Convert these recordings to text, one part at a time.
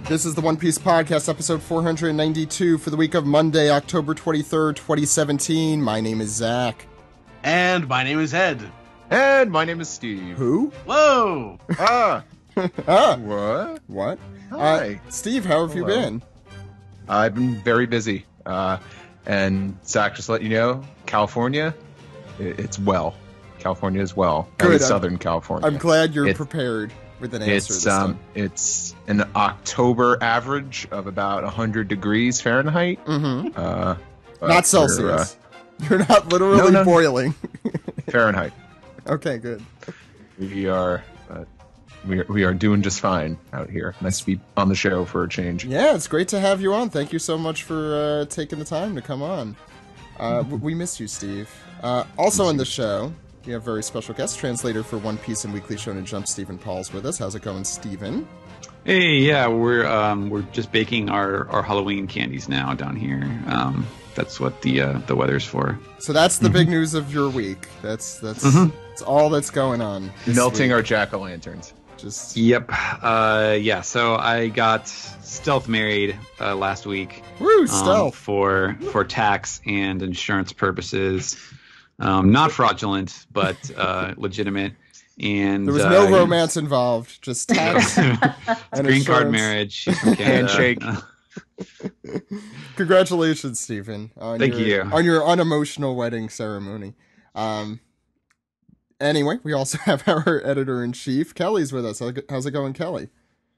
This is the One Piece Podcast, episode 492 for the week of Monday, October 23rd, 2017. My name is Zach. And my name is Ed. And my name is Steve. Who? Whoa! What? Hi. Steve, how have you been? I've been very busy. And Zach, just to let you know, California, it's well. California is well. Good. At least Southern California. I'm glad you're prepared with an answer this time. It's an October average of about 100 degrees Fahrenheit. Mm-hmm. Not Celsius. You're not literally boiling. Fahrenheit. Okay, good. We are doing just fine out here. Nice to be on the show for a change. Yeah, it's great to have you on. Thank you so much for taking the time to come on. We miss you, Steve. Also on the show, we have a very special guest translator for One Piece and Weekly Shonen Jump, Stephen Paul's with us. How's it going, Stephen? Hey, yeah, we're just baking our Halloween candies now down here. That's what the weather's for. So that's the big news of your week. That's all that's going on. Melting our jack-o'-lanterns. Yep. Yeah. So I got stealth married last week. Woo, stealth for tax and insurance purposes. Not fraudulent, but legitimate. And there was no romance involved, just tax and green insurance. card marriage, handshake. Congratulations, Stephen. Thank you on your unemotional wedding ceremony. Anyway, we also have our editor-in-chief, Kelly's with us. How's it going, Kelly?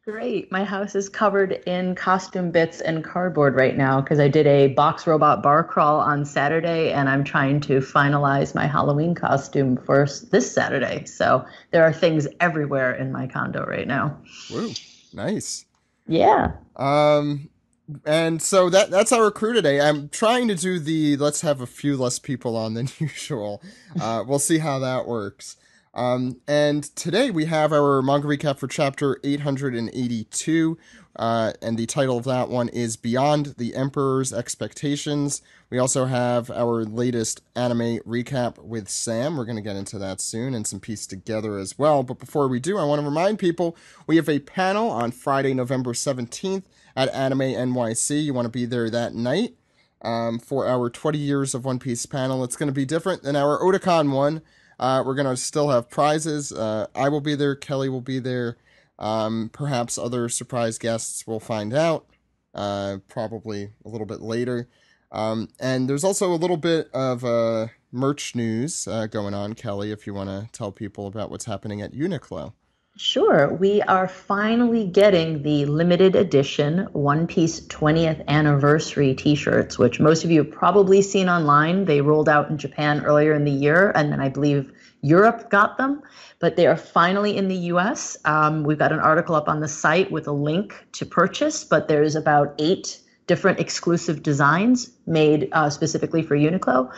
Great. My house is covered in costume bits and cardboard right now because I did a box robot bar crawl on Saturday, and I'm trying to finalize my Halloween costume for this Saturday. So there are things everywhere in my condo right now. Woo, nice. Yeah. And so that's our crew today. I'm trying to do let's have a few less people on than usual. We'll see how that works. And today we have our manga recap for chapter 882. And the title of that one is Beyond the Emperor's Expectations. We also have our latest anime recap with Sam. We're going to get into that soon and some Piece Together as well. But before we do, I want to remind people we have a panel on Friday, November 17th at Anime NYC. You want to be there that night for our 20 Years of One Piece panel. It's going to be different than our Otakon one. We're going to still have prizes. I will be there. Kelly will be there. Perhaps other surprise guests will find out, probably a little bit later. And there's also a little bit of merch news going on, Kelly, if you want to tell people about what's happening at Uniqlo. Sure. We are finally getting the limited edition One Piece 20th anniversary t-shirts, which most of you have probably seen online. They rolled out in Japan earlier in the year, and then I believe Europe got them, but they are finally in the US. We've got an article up on the site with a link to purchase, but there's about 8 different exclusive designs made specifically for Uniqlo.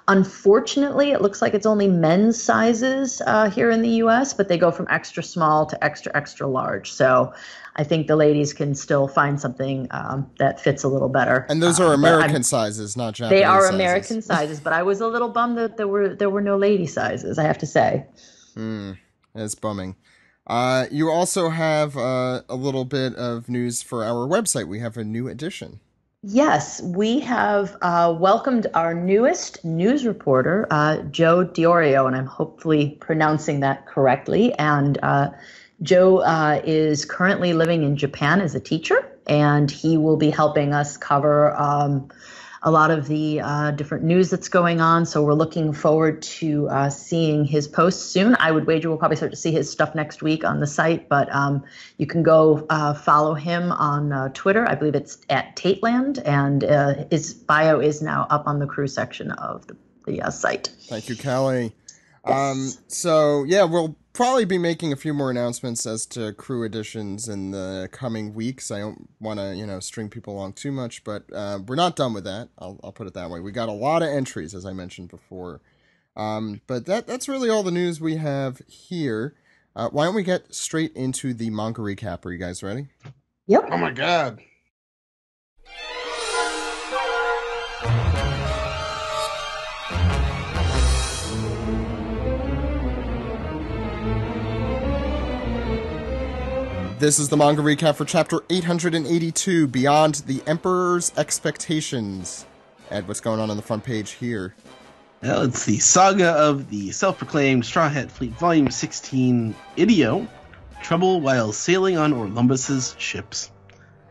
Unfortunately, it looks like it's only men's sizes here in the US, but they go from extra small to extra, extra large. So I think the ladies can still find something that fits a little better. And those are American sizes, not Japanese They are sizes. American sizes, but I was a little bummed that there were no lady sizes, I have to say. That's bumming. You also have a little bit of news for our website. We have a new edition. Yes, we have welcomed our newest news reporter, Joe Diorio, and I'm hopefully pronouncing that correctly. And Joe is currently living in Japan as a teacher, and he will be helping us cover a lot of the different news that's going on. So we're looking forward to seeing his posts soon. I would wager we'll probably start to see his stuff next week on the site, but you can go follow him on Twitter. I believe it's at Tateland, and his bio is now up on the crew section of the site. Thank you, Kelly. Yes. So, yeah, we'll probably be making a few more announcements as to crew additions in the coming weeks. I don't want to, string people along too much, but we're not done with that. I'll put it that way. We got a lot of entries, as I mentioned before. But that's really all the news we have here. Why don't we get straight into the manga recap? Are you guys ready? Yep. Oh my god. This is the manga recap for chapter 882, Beyond the Emperor's Expectations. Ed, what's going on the front page here? Well, it's the saga of the self-proclaimed Straw Hat Fleet, Volume 16, Idio, Trouble While Sailing on Orlumbus's Ships.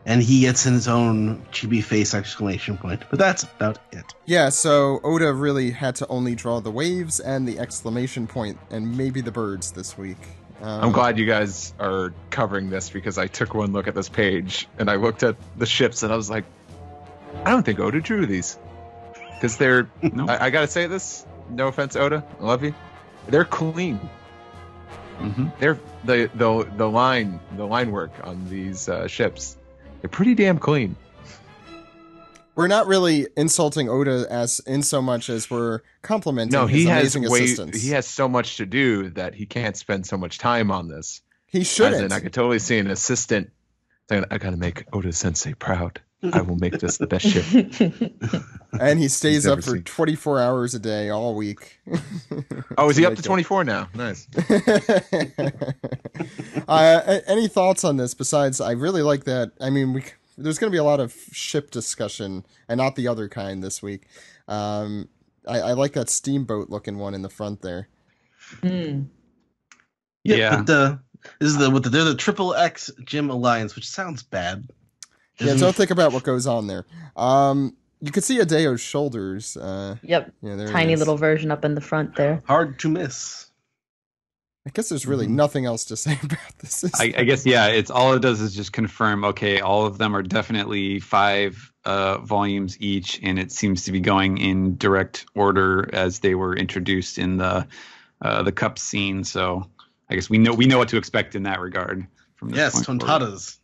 And he gets in his own chibi face exclamation point. But that's about it. Yeah, so Oda really had to only draw the waves and the exclamation point and maybe the birds this week. I'm glad you guys are covering this because I took one look at this page and I looked at the ships and I was like, I don't think Oda drew these. Because they're, I gotta say this, no offense, Oda, I love you. They're clean. Mm-hmm. They're the line work on these ships. They're pretty damn clean. We're not really insulting Oda as in so much as we're complimenting his amazing assistance. He has so much to do that he can't spend so much time on this. He shouldn't. And I could totally see an assistant saying, I gotta make Oda Sensei proud. I will make this the best ship. And he stays up for 24 hours a day all week. Oh, is he up to 24 now? Nice. Any thoughts on this besides, I really like that. I mean, there's going to be a lot of ship discussion and not the other kind this week. I like that steamboat looking one in the front there. Mm. Yep, yeah. They're the Triple X Gym Alliance, which sounds bad. Yeah, don't think about what goes on there. You can see Adeo's shoulders. Yep, yeah, tiny little version up in the front there. Hard to miss. I guess there's really nothing else to say about this. I guess, yeah, it's all it does is just confirm, okay, all of them are definitely 5 volumes each, and it seems to be going in direct order as they were introduced in the cup scene. So I guess we know what to expect in that regard. From this point Tontadas.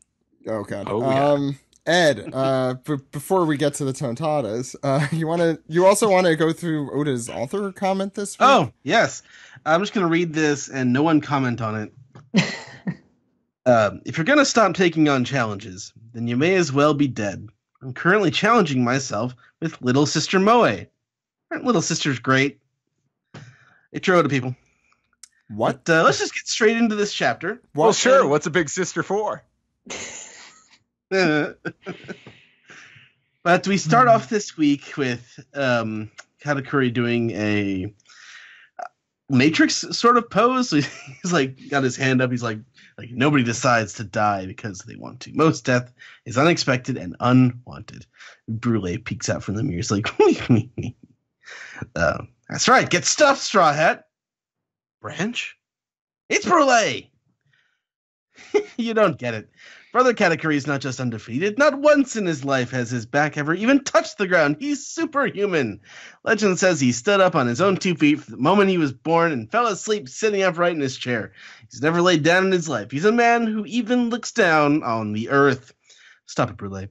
Oh god. Oh, yeah. Ed, before we get to the Tontadas, you also want to go through Oda's author comment this week? Oh, yes. I'm just going to read this and no one comment on it. If you're going to stop taking on challenges, then you may as well be dead. I'm currently challenging myself with Little Sister Moe. Aren't Little Sisters great? It's your Oda, people. What? But, let's just get straight into this chapter. Well, sure. What's a big sister for? But we start off this week with Katakuri doing a Matrix sort of pose. So he's like got his hand up. He's like nobody decides to die because they want to. Most death is unexpected and unwanted. Brule peeks out from the mirror. He's like, that's right. Get stuffed, Straw Hat. Branch? It's Brule. You don't get it. Brother Katakuri is not just undefeated. Not once in his life has his back ever even touched the ground. He's superhuman. Legend says he stood up on his own 2 feet from the moment he was born and fell asleep sitting upright in his chair. He's never laid down in his life. He's a man who even looks down on the earth. Stop it, Brule.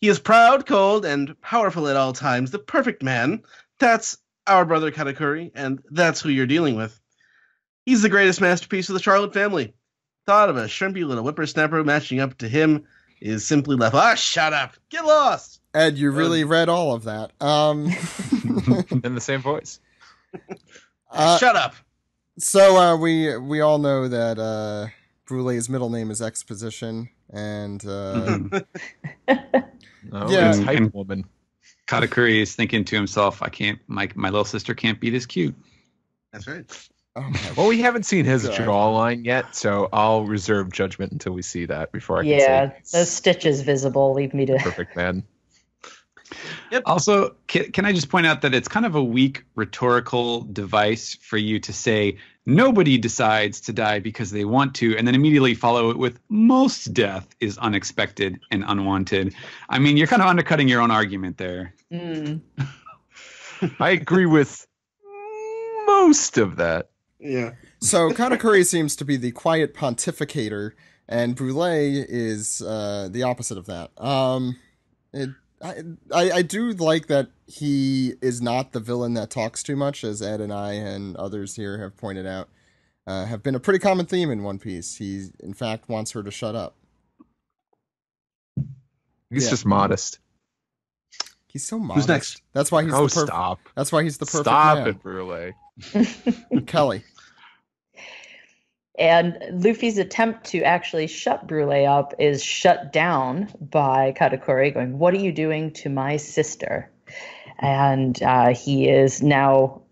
He is proud, cold, and powerful at all times. The perfect man. That's our brother Katakuri, and that's who you're dealing with. He's the greatest masterpiece of the Charlotte family. Thought of a shrimpy little whippersnapper matching up to him is simply left. Shut up. Get lost. Ed, you really read all of that. In the same voice. Shut up. So we all know that Brule's middle name is Exposition, and It's hype woman. Katakuri is thinking to himself, my little sister can't be this cute. That's right. oh Well, we haven't seen his God. jawline yet, so I'll reserve judgment until we see that before I can say the stitch is visible. Leave me to. perfect man. Yep. Also, can I just point out that it's kind of a weak rhetorical device for you to say nobody decides to die because they want to, and then immediately follow it with most death is unexpected and unwanted. I mean, you're kind of undercutting your own argument there. Mm. I agree with most of that. Yeah. So Katakuri seems to be the quiet pontificator, and Brule is the opposite of that. I do like that he is not the villain that talks too much, as Ed and I and others here have pointed out. Have been a pretty common theme in One Piece. He, in fact, wants her to shut up. He's just modest. He's so modest. Who's next? That's why he's Oh, the perfect. stop. That's why he's the perfect Stop man. it, Brule. Kelly. And Luffy's attempt to actually shut Brule up is shut down by Katakuri going, "What are you doing to my sister?" And he is now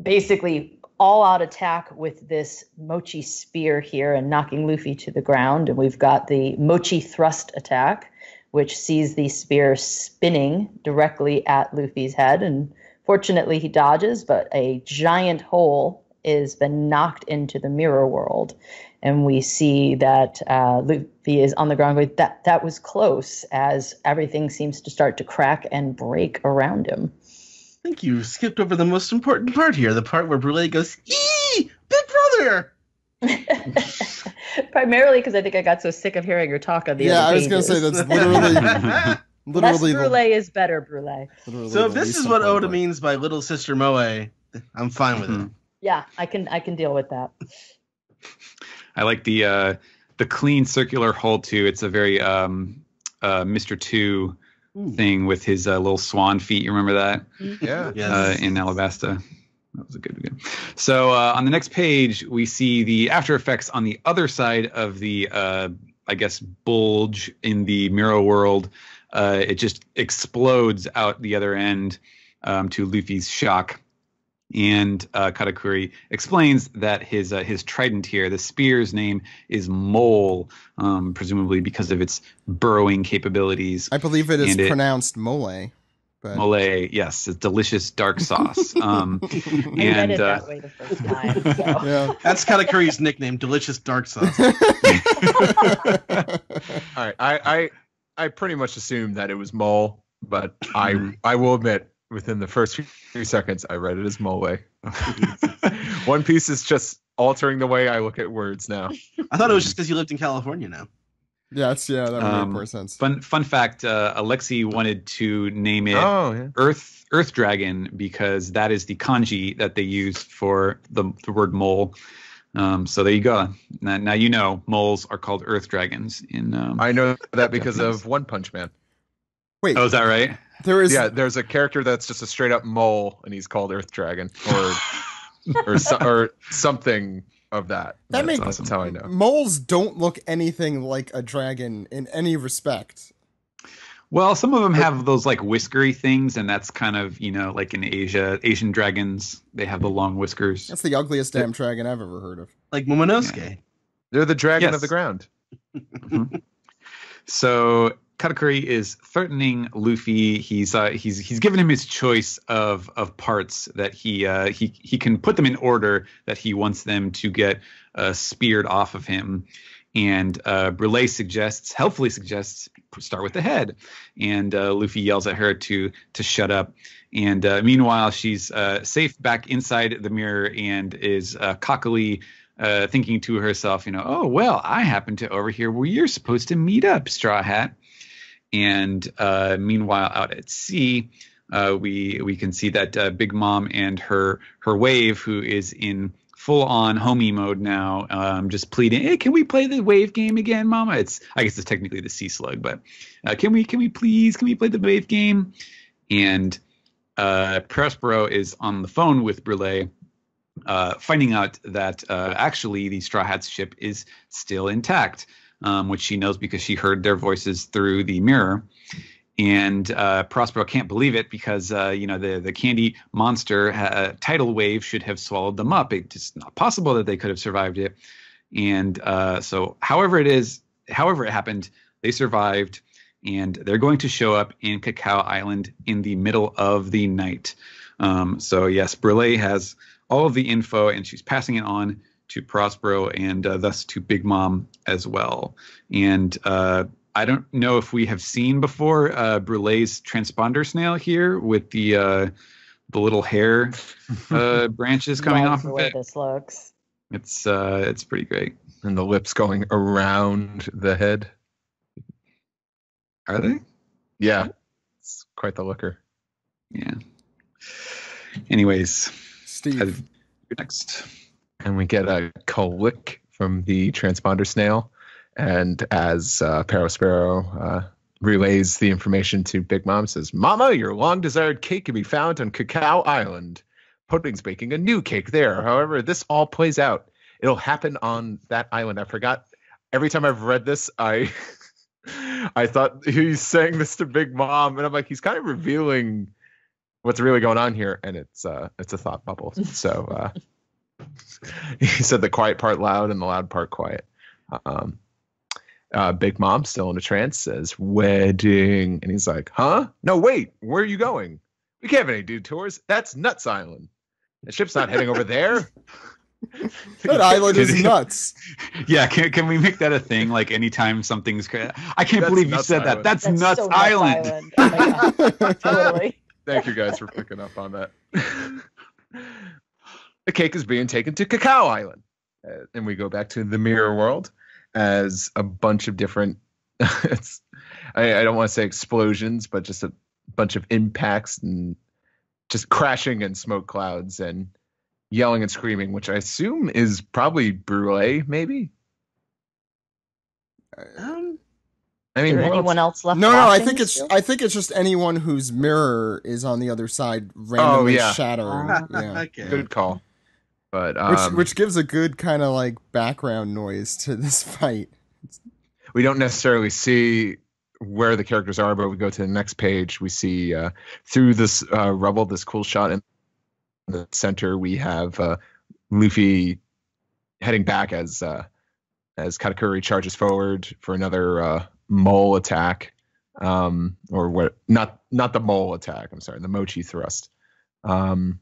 basically all out attack with this Mochi spear here and knocking Luffy to the ground. And we've got the Mochi thrust attack, which sees the spear spinning directly at Luffy's head. And fortunately, he dodges, but a giant hole has been knocked into the mirror world. And we see that Luffy is on the ground going, that was close, as everything seems to start to crack and break around him. I think you skipped over the most important part here, the part where Brule goes, "Eee! Big brother!" Primarily because I think I got so sick of hearing her talk on the other I was pages. going to say that's literally... Less Brule is better Brule. So if this is what Oda means by little sister Moe, I'm fine with it. Yeah, I can deal with that. I like the clean circular hole too. It's a very Mr. Two thing with his little swan feet. You remember that? Yeah. Yes. In Alabasta. That was a good one. So on the next page, we see the after effects on the other side of the, I guess, bulge in the mirror world. It just explodes out the other end to Luffy's shock. And Katakuri explains that his trident here, the spear's name is Mole, presumably because of its burrowing capabilities. I believe it is pronounced mole. But... Mole, yes, it's delicious dark sauce. I read it that way the first time. So. Yeah. That's Katakuri's nickname, delicious dark sauce. All right, I pretty much assumed that it was mole, but I will admit, within the first few seconds, I read it as mole. One Piece is just altering the way I look at words now. I thought it was just because you lived in California now. That would make more sense. Fun fact: Alexi wanted to name it Earth Dragon because that is the kanji that they use for the word mole. So there you go. Now you know moles are called Earth Dragons. I know that because of One Punch Man. Wait, is that right? There's a character that's just a straight up mole, and he's called Earth Dragon, or something of that. That's how I know. Moles don't look anything like a dragon in any respect. Well, some of them have those like whiskery things, and that's kind of, like in Asian dragons, they have the long whiskers. That's the ugliest damn dragon I've ever heard of. Like Momonosuke. Yeah. They're the dragon of the ground. Mm-hmm. So Katakuri is threatening Luffy. He's given him his choice of parts that he can put them in order that he wants them to get speared off of him. And Brule helpfully suggests, start with the head. And Luffy yells at her to shut up. And meanwhile, she's safe back inside the mirror and is cockily thinking to herself, oh, well, I happen to overhear where you're supposed to meet up, Straw Hat. And meanwhile, out at sea, we can see that Big Mom and her wave, who is in full-on homie mode now, just pleading, "Hey, can we play the wave game again, Mama?" I guess it's technically the sea slug, but can we play the wave game? And Prospero is on the phone with Brule, finding out that actually the Straw Hats ship is still intact, which she knows because she heard their voices through the mirror. And Prospero can't believe it because, the candy monster tidal wave should have swallowed them up. It's just not possible that they could have survived it. And so however it happened, they survived. And they're going to show up in Cacao Island in the middle of the night. So, yes, Brule has all of the info, and she's passing it on to Prospero and thus to Big Mom as well. And I don't know if we have seen before Brule's transponder snail here with the little hair branches coming off of it. This looks. It's pretty great. And the lips going around the head. Are they? Yeah, it's quite the looker. Yeah. Anyways, Steve, you're next. And we get a click from the transponder snail. And as Prospero relays the information to Big Mom, says, "Mama, your long-desired cake can be found on Cacao Island. Pudding's baking a new cake there. However, this all plays out It'll happen on that island. I forgot. Every time I've read this, I thought he's saying this to Big Mom, and I'm like, he's kind of revealing what's really going on here, and it's a thought bubble. So he said the quiet part loud and the loud part quiet. Big Mom, still in a trance, says wedding, and he's like, huh? No, wait, where are you going? We can't have any detours. That's Nuts Island. The ship's not heading over there. That island is nuts. Yeah, can we make that a thing? Like anytime something's, I can't That's believe you Nuts said that. Island. That's Nuts so Island. Oh my God. Totally. Thank you guys for picking up on that. The cake is being taken to Cacao Island, and we go back to the mirror world as a bunch of different. I don't want to say explosions, but just a bunch of impacts and just crashing and smoke clouds and yelling and screaming, which I assume is probably Brule, maybe. I mean, Is there anyone else left? No, I watching think it's still? just anyone whose mirror is on the other side randomly shattering. Yeah. Okay. good call. But Which gives a good kind of like background noise to this fight. we don't necessarily see where the characters are, but we go to the next page. We see through this rubble, this cool shot in the center. We have Luffy heading back as Katakuri charges forward for another mole attack, or what? Not the mole attack. I'm sorry, the Mochi thrust. And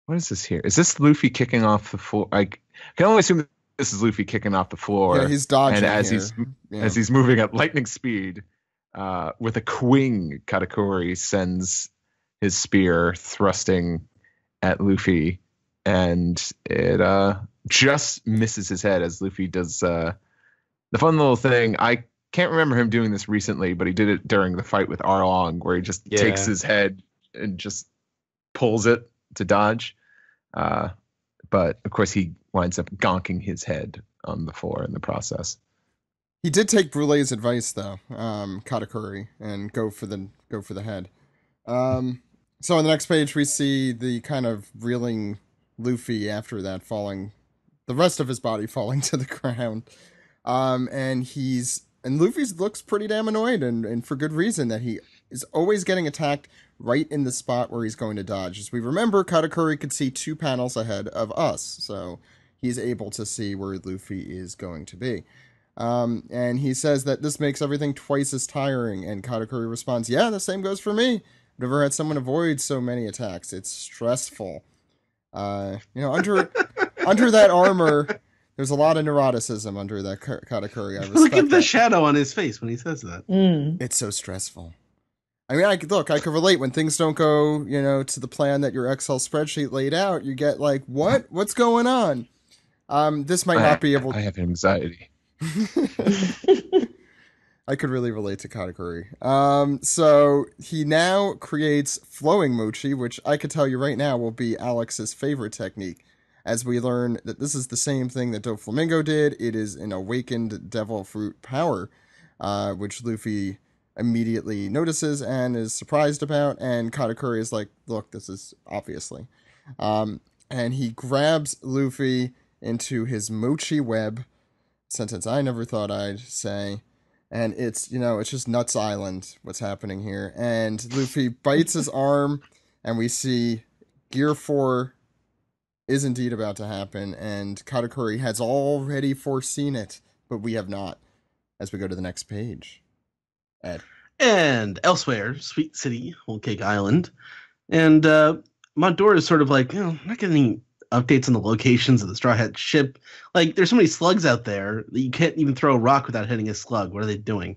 what is this here? Is this Luffy kicking off the floor? I can only assume this is Luffy kicking off the floor. Yeah, he's dodging. And as here. as he's moving at lightning speed, with a quing, Katakuri sends his spear thrusting at Luffy, and it just misses his head as Luffy does the fun little thing. I can't remember him doing this recently, but he did it during the fight with Arlong, where he just takes his head and just pulls it to dodge. But of course, he winds up gonking his head on the floor in the process. He did take Brule's advice though, Katakuri, and go for the head. So on the next page, we see the kind of reeling Luffy after that falling, the rest of his body falling to the ground. And Luffy looks pretty damn annoyed, and for good reason, that he is always getting attacked right in the spot where he's going to dodge. As we remember, Katakuri could see 2 panels ahead of us, so he's able to see where Luffy is going to be. And he says that this makes everything twice as tiring, and Katakuri responds, yeah, the same goes for me. I've never had someone avoid so many attacks. It's stressful. Under that armor, there's a lot of neuroticism under that Katakuri. I Look at the that. shadow on his face when he says that. It's so stressful. I mean, I could relate when things don't go, to the plan that your Excel spreadsheet laid out. You get like, what? What's going on? This might not be able. I have anxiety. I could really relate to Katakuri. So he now creates flowing mochi, which I could tell you right now will be Alex's favorite technique, as we learn that this is the same thing that Doflamingo did. It is an awakened devil fruit power, which Luffy immediately notices and is surprised about, and Katakuri is like, look, this is obviously. And he grabs Luffy into his mochi web, sentence I never thought I'd say, and it's just Nuts Island what's happening here. And Luffy bites his arm, and we see Gear 4 is indeed about to happen, and Katakuri has already foreseen it, but we have not, as we go to the next page. Ed. And elsewhere, Sweet City, Whole Cake Island. And Montdor is sort of like, not getting any updates on the locations of the Straw Hat ship. Like, there's so many slugs out there that you can't even throw a rock without hitting a slug. What are they doing?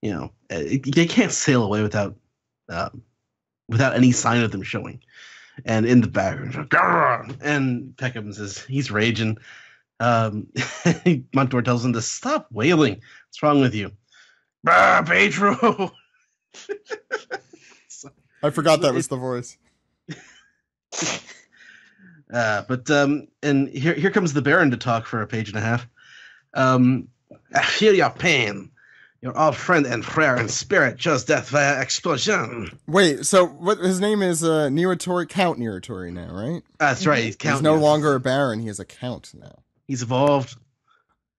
They can't sail away without any sign of them showing. And in the background, Grr! And Peckham says he's raging. Montour tells him to stop wailing. What's wrong with you? Bah, Pedro. I forgot that was the voice. And here comes the Baron to talk for a page and a half. I feel your pain. Your old friend and prayer and spirit chose death via explosion. Wait, so what? His name is Niwatori, Count Niwatori now, right? That's right. He's no longer a baron. He is a count now. He's evolved.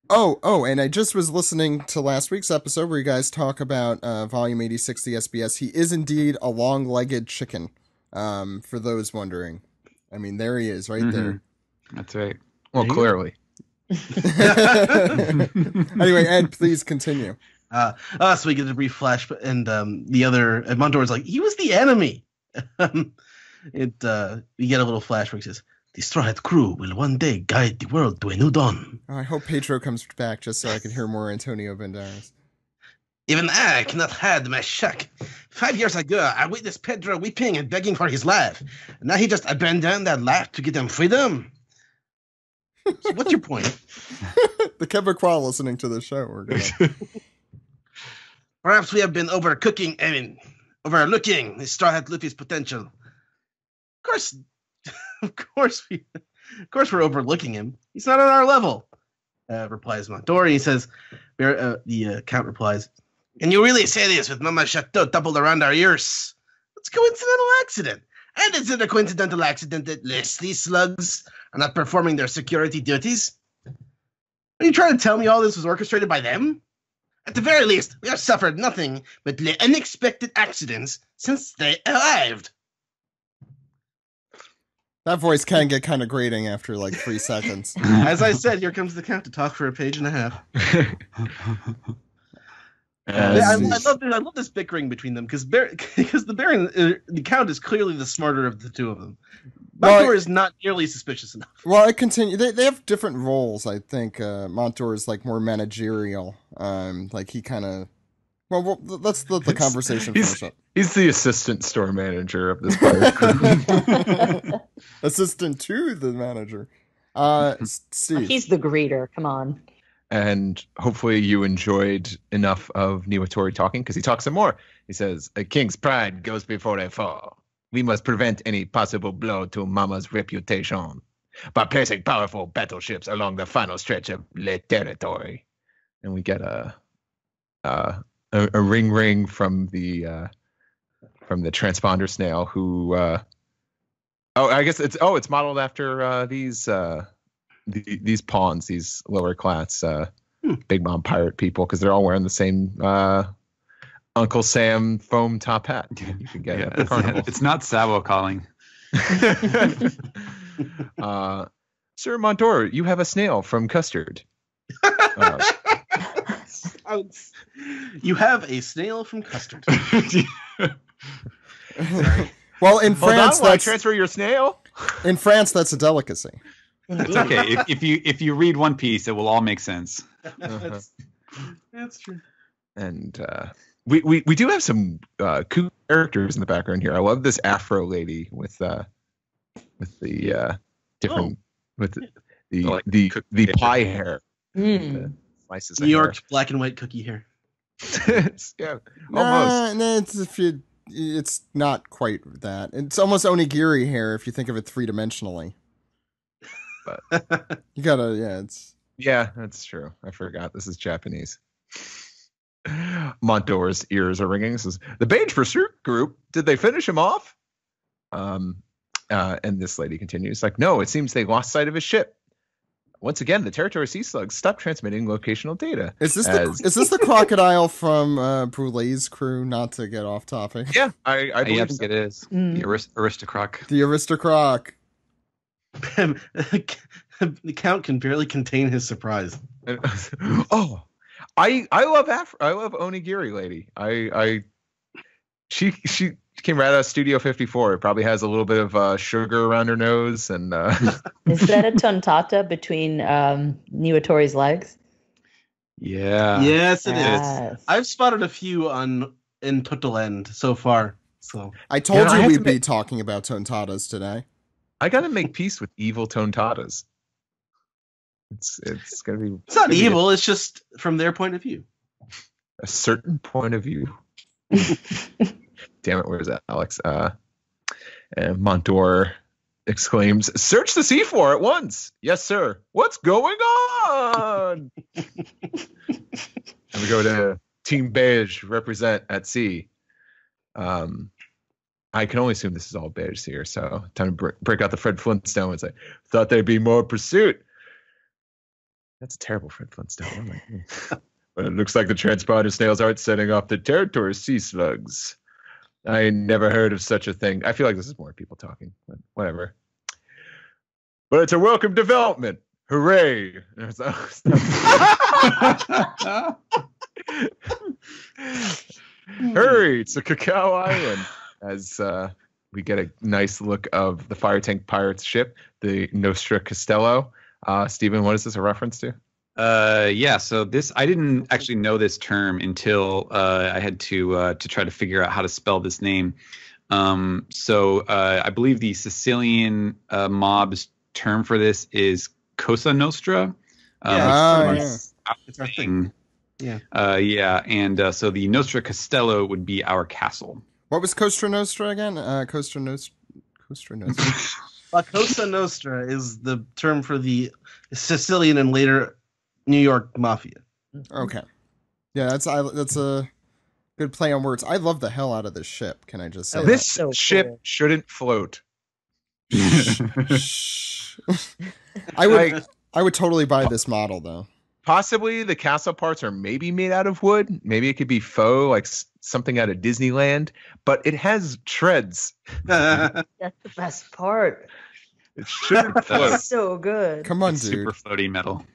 Oh, and I just was listening to last week's episode where you guys talk about Volume 86, the SBS. He is indeed a long-legged chicken, for those wondering. I mean, there he is, right there. That's right. Well, clearly. Anyway, Ed, please continue. So we get a brief flash, and the other Montour's like, he was the enemy. We get a little flash where he says, the Straw Hat crew will one day guide the world to a new dawn. Oh, I hope Pedro comes back just so I can hear more Antonio Banderas. Even I cannot hide my shock. 5 years ago, I witnessed Pedro weeping and begging for his life. And now he just abandoned that life to get them freedom. So what's your point? The Quebecois listening to the show. We're gonna... Perhaps we have been overlooking the Straw Hat Luffy's potential. Of course we're overlooking him. He's not on our level. Replies Montour. He says, the Count replies, "Can you really say this with Mama Chateau doubled around our ears? It's a coincidental accident. And is it a coincidental accident that these slugs are not performing their security duties? Are you trying to tell me all this was orchestrated by them? At the very least, we have suffered nothing but unexpected accidents since they arrived." That voice can get kind of grating after like 3 seconds. As I said, here comes the Count to talk for a page and a half. I love this bickering between them because the Baron, the Count is clearly the smarter of the two of them. Montour is not nearly suspicious enough. Well, I continue. They have different roles. I think Montour is like more managerial. Like he kind of. Well, let's let the conversation finish up. He's the assistant store manager of this pirate crew. Assistant to the manager. Steve. He's the greeter. Come on. And hopefully you enjoyed enough of Niwatori talking, because he talks some more. He says, "A king's pride goes before they fall. We must prevent any possible blow to Mama's reputation by placing powerful battleships along the final stretch of Le Territory." And we get a ring from the transponder snail who I guess it's modeled after these pawns, these lower class Big Mom pirate people, because they're all wearing the same Uncle Sam foam top hat. You can get it at Carnival. It's not Sabo calling. Sir Montour, you have a snail from Custard. You have a snail from Custard. Well, in France, I transfer your snail. In France, that's a delicacy. It's okay. If you read One Piece, it will all make sense. That's true. And we do have some cool characters in the background here. I love this Afro lady with the different with the pie hair. Slices New York's black and white cookie hair. Yeah, almost. Nah, it's not quite that. It's almost onigiri hair if you think of it 3-dimensionally. But you gotta, yeah, that's true. I forgot this is Japanese. Montour's ears are ringing. Says, "The Beige Pursuit group, did they finish him off?" And this lady continues, like, "No, it seems they lost sight of his ship. Once again, the Territory Sea Slugs stopped transmitting locational data." Is this the crocodile from Brulee's crew? Not to get off topic. Yeah, I believe it is. The Aristocroc. The Aristocroc. The Count can barely contain his surprise. Oh, I love onigiri lady. She came right out of Studio 54. It probably has a little bit of sugar around her nose, and is that a tontata between Niwatori's legs? Yeah. Yes, it is. I've spotted a few in Totoland so far. So I told you we'd be talking about tontatas today. I got to make peace with evil tontatas. It's gonna be. It's not evil. It's just from their point of view. A certain point of view. Damn it! Where's that, Alex? And Montour exclaims, "Search the seafloor at once!" "Yes, sir." "What's going on?" And we go to Team Beige represent at sea. I can only assume this is all beige here, so time to break out the Fred Flintstone and say, thought there'd be more pursuit. That's a terrible Fred Flintstone. Like, but it looks like the transponder snails aren't setting off the territory sea slugs. I never heard of such a thing. I feel like this is more people talking, but whatever. But it's a welcome development. Hooray! Hurry to Cacao Island as we get a nice look of the Fire Tank Pirates ship, the Nostra Castello. Stephen, what is this a reference to? Yeah, so this I didn't actually know this term until I had to try to figure out how to spell this name. So I believe the Sicilian mob's term for this is Cosa Nostra. It's our thing. Yeah. Yeah, and so the Nostra Castello would be our castle. What was Cosa Nostra again? Cosa Nostra. Cosa Nostra is the term for the Sicilian and later New York mafia. Okay. Yeah, that's a good play on words. I love the hell out of this ship. Can I just say this so ship cool. shouldn't float. I would totally buy this model though. Possibly the castle parts are maybe made out of wood. Maybe it could be faux, like something out of Disneyland. But it has treads. That's the best part. It shouldn't float. That's so good. Come on, It's dude. super floaty metal.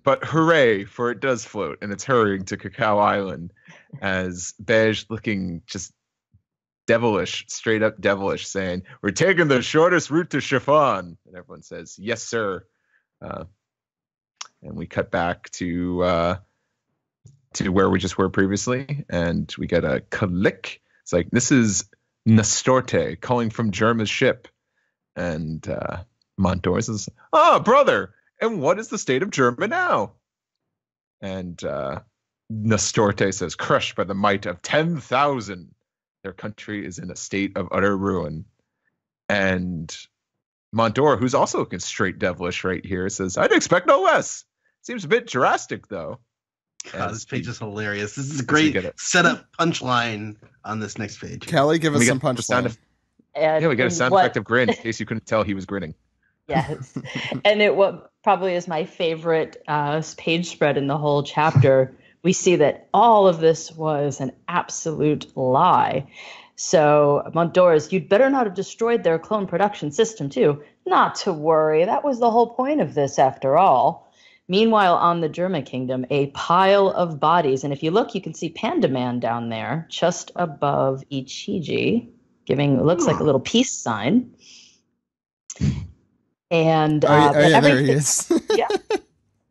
But hooray, for it does float, and it's hurrying to Cacao Island as Beige looking just devilish, straight up devilish, saying, "We're taking the shortest route to Chiffon." And everyone says, "Yes, sir." And we cut back to where we just were previously, and we get a click. It's like, this is Nestorte calling from Germa's ship. And Montour says, "Oh, brother, and what is the state of Germa now?" And Nestorte says, "Crushed by the might of 10,000. Their country is in a state of utter ruin." And Montour, who's also looking straight devilish right here, says, "I'd expect no less. Seems a bit drastic, though." God, this page is hilarious. This is a great setup punchline on this next page. Kelly, give us some punchline. And Yeah, we got a sound effect of grin in case you couldn't tell he was grinning. Yes. And what probably is my favorite page spread in the whole chapter, we see that all of this was an absolute lie. So, Montdoors, you'd better not have destroyed their clone production system, too. Not to worry. That was the whole point of this, after all. Meanwhile, on the German kingdom, a pile of bodies. And if you look, you can see Panda Man down there, just above Ichiji, giving, looks like a little peace sign. And yeah, there he is. Yeah,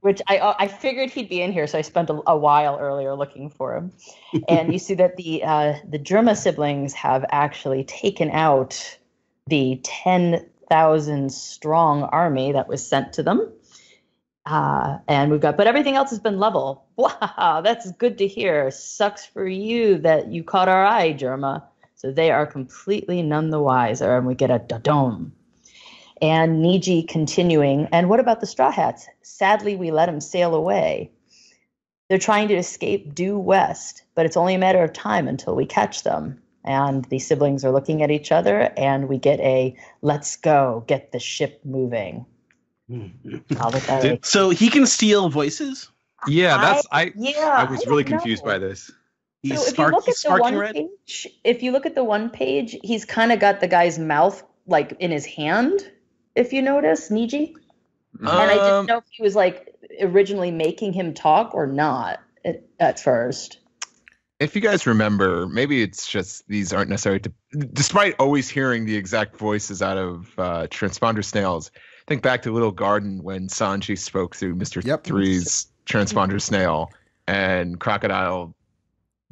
which I figured he'd be in here, so I spent a while earlier looking for him. And you see that the Germa siblings have actually taken out the 10,000 strong army that was sent to them. And we've got, but everything else has been level. Wow, that's good to hear. Sucks for you that you caught our eye, Germa. So they are completely none the wiser, and we get a da-dome. And Niji continuing, and what about the Straw Hats? Sadly, we let them sail away. They're trying to escape due west, but it's only a matter of time until we catch them. And the siblings are looking at each other, and we get a, let's go, get the ship moving. So he can steal voices? Yeah, I was really confused by this. He's if you look at the one red? page, if you look at the one page, he's kind of got the guy's mouth like in his hand. If you notice, Niji, and I didn't know if he was like originally making him talk or not at first. If you guys remember, maybe it's just these aren't necessary to, despite always hearing the exact voices out of transponder snails. Think back to Little Garden when Sanji spoke through Mr. Three's transponder snail and Crocodile.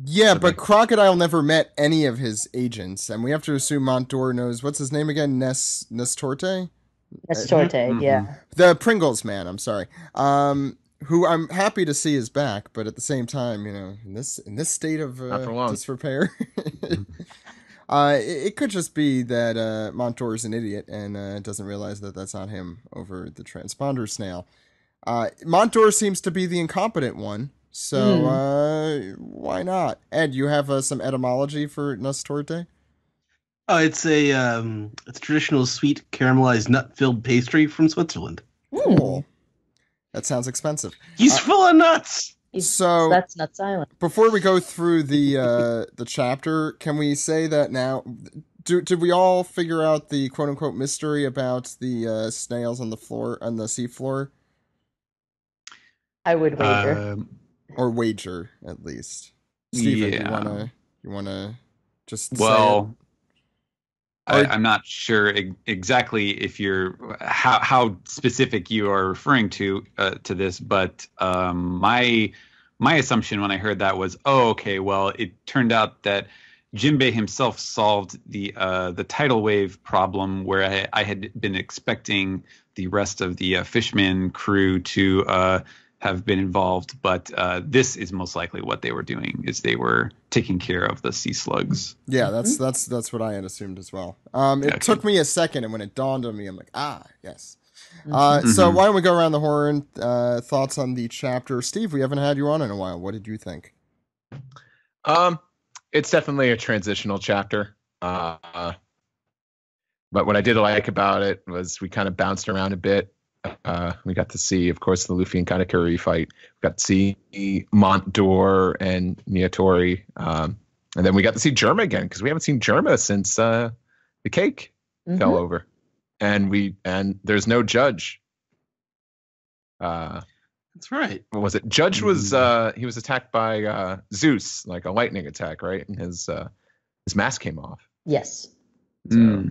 Yeah, but Crocodile never met any of his agents, and we have to assume Montour knows, what's his name again? Nestorte? Nestorte, yeah. The Pringles man, I'm sorry. Who I'm happy to see is back, but at the same time, you know, in this state of disrepair, it could just be that Montour is an idiot and doesn't realize that that's not him over the transponder snail. Montour seems to be the incompetent one. So why not? Ed, you have some etymology for Nuss Torte? Oh, it's a traditional sweet caramelized nut-filled pastry from Switzerland. Cool. That sounds expensive. He's full of nuts. So that's Nuts Island. Before we go through the chapter, can we say that now? Did we all figure out the quote unquote mystery about the snails on the floor, on the seafloor? I would wager. Or wager, at least. Steven, yeah. you wanna just well, say it? I'm not sure exactly if you're how specific you are referring to this, but my assumption when I heard that was, oh, okay, well, it turned out that Jinbei himself solved the tidal wave problem, where I had been expecting the rest of the Fishman crew to have been involved, but this is most likely what they were doing, is they were taking care of the sea slugs. Yeah, that's what I had assumed as well. It took me a second, and when it dawned on me, I'm like, yes. So why don't we go around the horn? Thoughts on the chapter. Steve, we haven't had you on in a while. What did you think? It's definitely a transitional chapter. But what I did like about it was we kind of bounced around a bit. We got to see, of course, the Luffy and Katakuri fight. We got to see Mont d'Or and Niatori. And then we got to see Germa again, because we haven't seen Germa since the cake fell over. And there's no Judge. That's right. What was it? Judge was he was attacked by Zeus, like a lightning attack, right? And his mask came off. Yes. So,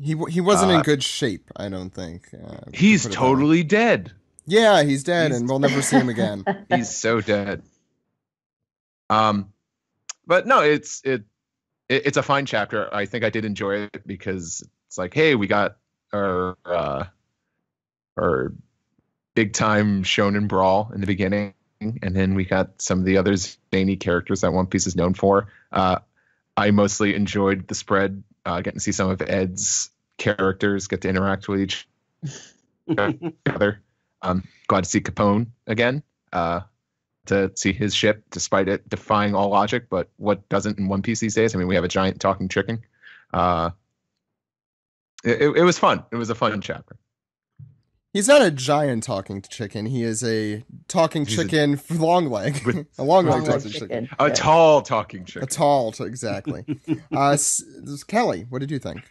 he wasn't in good shape, I don't think. He's totally dead. Yeah, he's dead, and we'll never see him again. He's so dead. But no, it's a fine chapter. I think I did enjoy it because it's like, hey, we got our big time shonen brawl in the beginning, and then we got some of the other zany characters that One Piece is known for. I mostly enjoyed the spread, getting to see some of Ed's characters get to interact with each other. Glad to see Capone again, to see his ship, despite it defying all logic. But what doesn't in One Piece these days? I mean, we have a giant talking chicken. It was fun. It was a fun chapter. He's not a giant talking chicken. He is a talking chicken for long leg. A long leg talking chicken. A tall talking chicken. Exactly. Kelly, what did you think?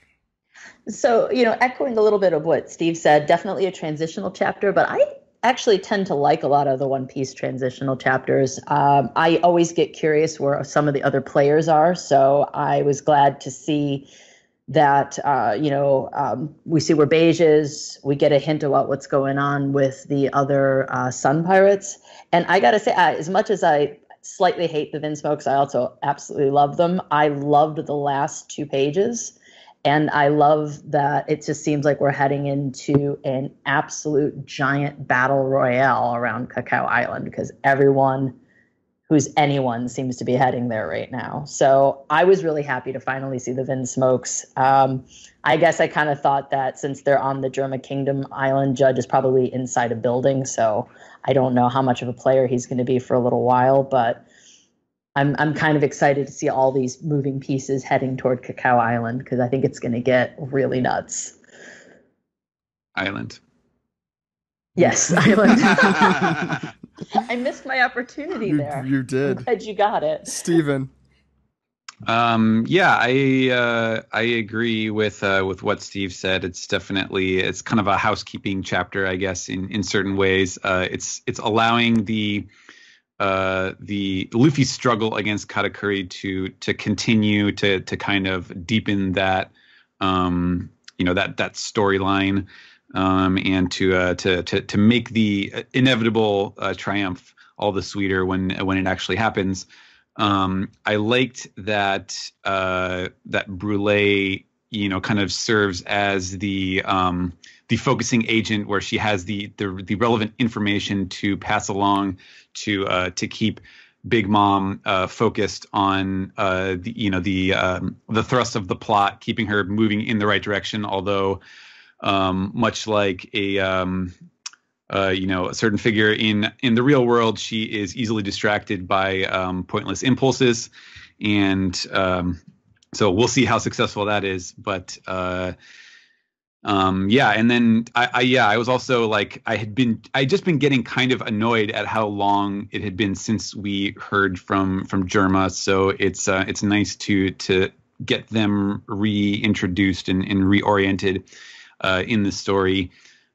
So, echoing a little bit of what Steve said, definitely a transitional chapter, but I actually tend to like a lot of the One Piece transitional chapters. I always get curious where some of the other players are, so I was glad to see that, we see where Beige is. We get a hint about what's going on with the other Sun Pirates. And I got to say, as much as I slightly hate the Vinsmokes, I also absolutely love them. I loved the last 2 pages. And I love that it just seems like we're heading into an absolute giant battle royale around Cacao Island, because anyone seems to be heading there right now. So I was really happy to finally see the Vinsmokes. I guess I kind of thought that since they're on the Germa Kingdom Island, Judge is probably inside a building. So I don't know how much of a player he's going to be for a little while, but I'm kind of excited to see all these moving pieces heading toward Cacao Island, because I think it's going to get really nuts. Island. Yes, Island. I missed my opportunity there. You did. I'm glad you got it. Steven. Yeah, I agree with what Steve said. It's kind of a housekeeping chapter, I guess, in certain ways. It's allowing the Luffy's struggle against Katakuri to continue to kind of deepen that that storyline, and to make the inevitable triumph all the sweeter when it actually happens. I liked that Brule, kind of serves as the focusing agent, where she has the relevant information to pass along to keep Big Mom focused on the thrust of the plot, keeping her moving in the right direction. Although much like a a certain figure in the real world. She is easily distracted by pointless impulses, and so we'll see how successful that is. But and then I was also like, I just been getting kind of annoyed at how long it had been since we heard from Germa. So it's nice to get them reintroduced and reoriented in the story.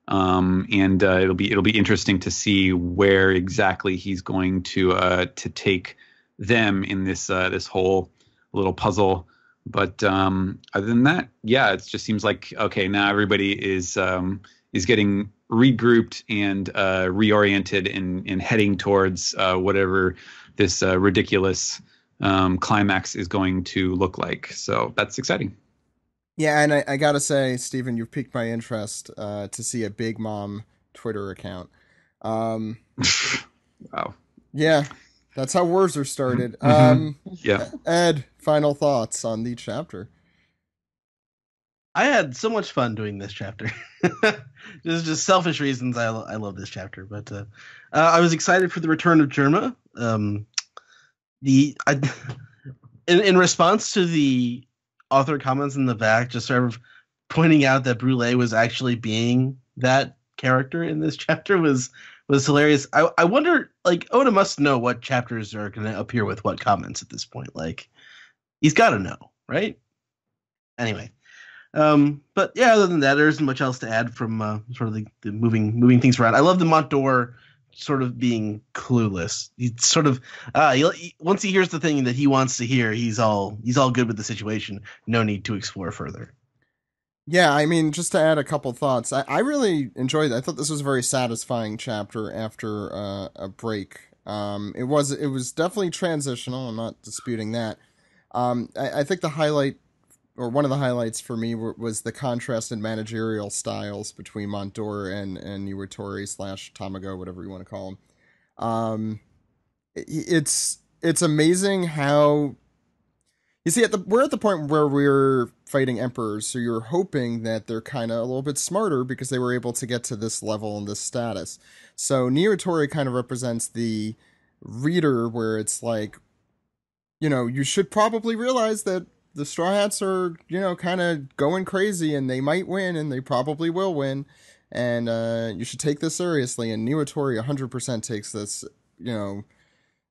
And it'll be interesting to see where exactly he's going to take them in this whole little puzzle. But other than that, yeah, it just seems like, okay, now everybody is getting regrouped and reoriented and heading towards whatever this ridiculous climax is going to look like. So that's exciting. Yeah, and I gotta say, Stephen, you've piqued my interest to see a Big Mom Twitter account. Wow. Yeah, that's how wars are started. Yeah. Ed, final thoughts on the chapter? I had so much fun doing this chapter. just selfish reasons. I love this chapter, but I was excited for the return of Germa. In response to the author comments in the back, just sort of pointing out that Brûlé was actually being that character in this chapter was hilarious. I wonder, like, Oda must know what chapters are going to appear with what comments at this point. Like, he's got to know, right? Anyway, but yeah, other than that, there isn't much else to add from sort of the moving things around. I love the Montdor sort of being clueless. He's sort of once he hears the thing that he wants to hear, he's all good with the situation. No need to explore further. Yeah, I mean, just to add a couple thoughts, I really enjoyed it. I thought this was a very satisfying chapter after a break. It was definitely transitional. I'm not disputing that. I think the highlight, or one of the highlights for me, was the contrast in managerial styles between Montdor and Iwatori / Tamago, whatever you want to call him. It's amazing how, you see, we're at the point where we're fighting emperors, so you're hoping that they're kind of a little bit smarter because they were able to get to this level and this status. So Niwatori kind of represents the reader, where it's like, you should probably realize that the Straw Hats are, kind of going crazy, and they might win, and they probably will win, and you should take this seriously. And Niwatori 100% takes this,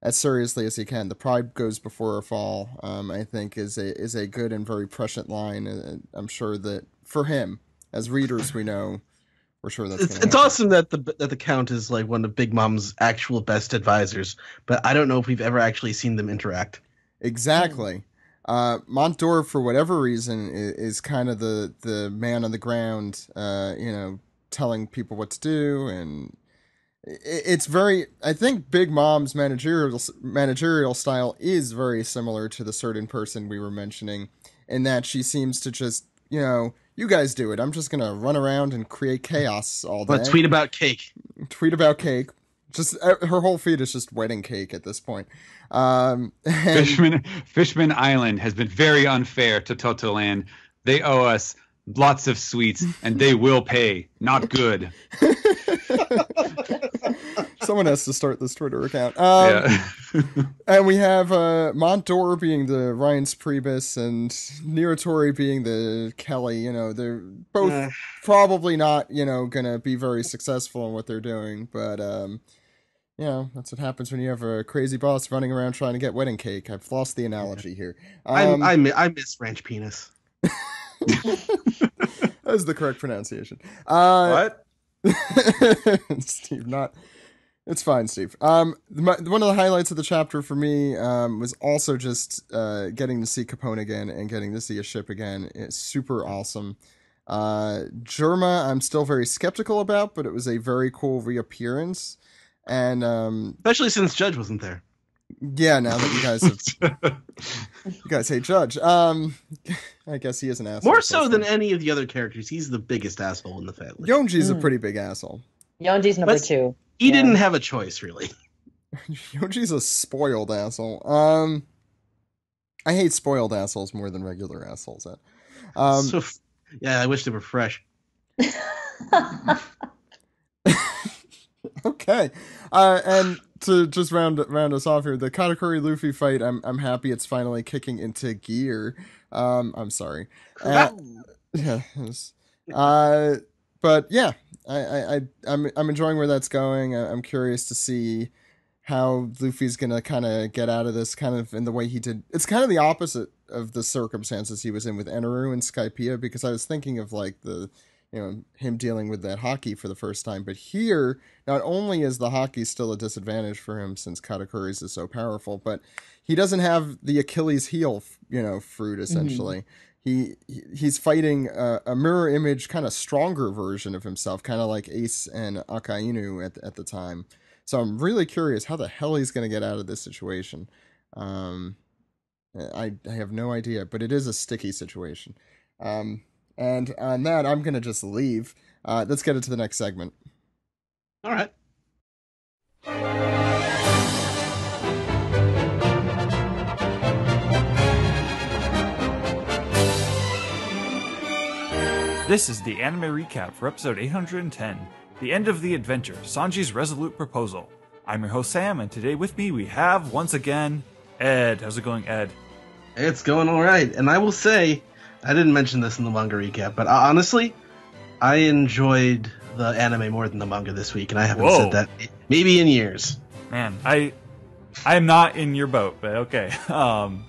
as seriously as he can. The pride goes before a fall, I think, is a good and very prescient line. And I'm sure that for him, as readers, we're sure that's it's awesome that the Count is like one of Big Mom's actual best advisors, but I don't know if we've ever actually seen them interact. Exactly. Montdor, for whatever reason, is kind of the man on the ground, telling people what to do, and it's very, I think Big Mom's managerial style is very similar to the certain person we were mentioning, in that she seems to just, you guys do it. I'm just going to run around and create chaos all day. But tweet about cake. Tweet about cake. Just her whole feed is just wedding cake at this point. Fishman Island has been very unfair to Totoland. They owe us lots of sweets, and they will pay. Not good. Someone has to start this Twitter account. Yeah. And we have Montdor being the Ryan's Priebus and Niwatori being the Kelly. They're both probably not, going to be very successful in what they're doing. But, that's what happens when you have a crazy boss running around trying to get wedding cake. I've lost the analogy here. I miss Ranch Penis. That is the correct pronunciation. What? Steve, it's fine, Steve. One of the highlights of the chapter for me was also just getting to see Capone again and getting to see a ship again. It's super awesome. Germa, I'm still very skeptical about, but it was a very cool reappearance, and especially since Judge wasn't there. Yeah, now that you guys hate Judge. I guess he is an asshole. More so than any of the other characters. He's the biggest asshole in the family. Yonji's a pretty big asshole. Yonji's number 2. He didn't have a choice, really. Yonji's a spoiled asshole. I hate spoiled assholes more than regular assholes. Yeah, I wish they were fresh. Okay. And to just round us off here, the Katakuri Luffy fight, I'm happy it's finally kicking into gear. I'm sorry. Yeah. Uh, but yeah, I'm enjoying where that's going. I'm curious to see how Luffy's gonna kind of get out of this, kind of in the way he did. It's kind of the opposite of the circumstances he was in with Eneru and Skypiea, because I was thinking of like him dealing with that hockey for the first time, but here not only is the hockey still a disadvantage for him since Katakuri's is so powerful, but he doesn't have the Achilles heel, fruit essentially. He's fighting a mirror image, kind of stronger version of himself, kind of like Ace and Akainu at the time. So I'm really curious how the hell he's going to get out of this situation. I have no idea, but it is a sticky situation. And on that, I'm going to just leave. Let's get into the next segment. All right. This is the anime recap for episode 810, The End of the Adventure, Sanji's Resolute Proposal. I'm your host Sam, and today with me we have, once again, Ed. How's it going, Ed? It's going all right, and I will say, I didn't mention this in the manga recap, but honestly, I enjoyed the anime more than the manga this week, and I haven't said that maybe in years. Man, I am not in your boat, but okay. Well,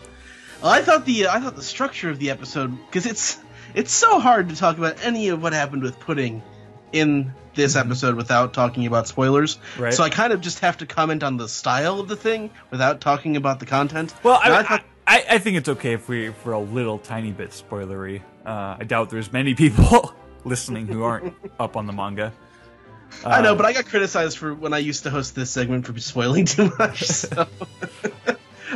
I thought the structure of the episode, because it's so hard to talk about any of what happened with Pudding in this episode without talking about spoilers. Right. So I kind of just have to comment on the style of the thing without talking about the content. Well, I think it's okay if we're a little tiny bit spoilery. I doubt there's many people listening who aren't up on the manga. I know, but I got criticized for when I used to host this segment for spoiling too much. So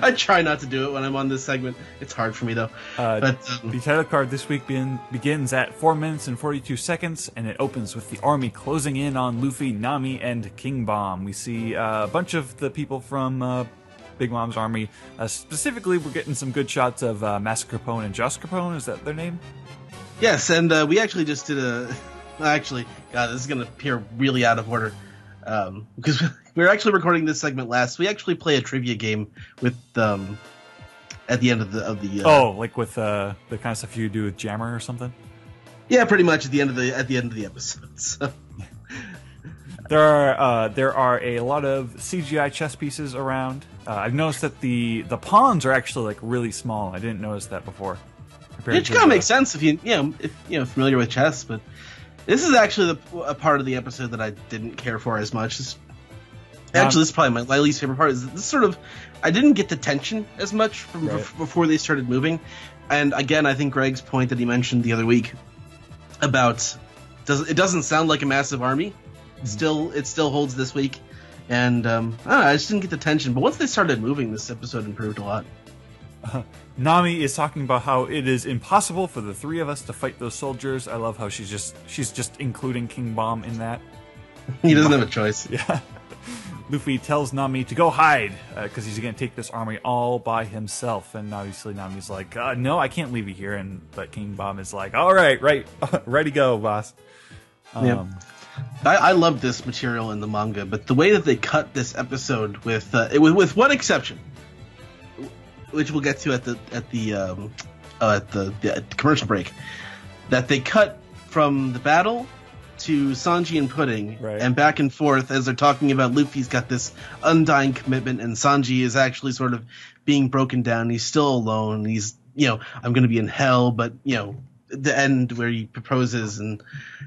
I try not to do it when I'm on this segment. It's hard for me, though. The title card this week begins at 4 minutes and 42 seconds, and it opens with the army closing in on Luffy, Nami, and King Bomb. We see a bunch of the people from Big Mom's army. Specifically, we're getting some good shots of Master Capone and Just Capone. Is that their name? Yes, and we actually just did a... Actually, God, this is going to appear really out of order. Because we were actually recording this segment last. We actually play a trivia game with at the end of the like with the kind of stuff you do with Jammer or something. Yeah, pretty much at the end of the episode. So. There are a lot of CGI chess pieces around. I've noticed that the pawns are actually like really small. I didn't notice that before. Which kind of makes sense if you're familiar with chess, but this is actually a part of the episode that I didn't care for as much. Actually, this is probably my least favorite part. Is this sort of, I didn't get the tension as much before they started moving. And again, I think Greg's point that he mentioned the other week about it doesn't sound like a massive army. It still holds this week, and I don't know, I just didn't get the tension. But once they started moving, this episode improved a lot. Nami is talking about how it is impossible for the three of us to fight those soldiers. I love how she's just including King Bomb in that. He doesn't have a choice. Yeah. Luffy tells Nami to go hide because he's going to take this army all by himself. And obviously Nami's like, no, I can't leave you here. But King Bomb is like, all right, ready to go, boss. Yeah. I love this material in the manga, but the way that they cut this episode with one exception, which we'll get to at the commercial break, that they cut from the battle to Sanji and Pudding, and back and forth as they're talking about Luffy's got this undying commitment, and Sanji is actually sort of being broken down. He's still alone. He's, I'm going to be in hell, but, the end where he proposes, and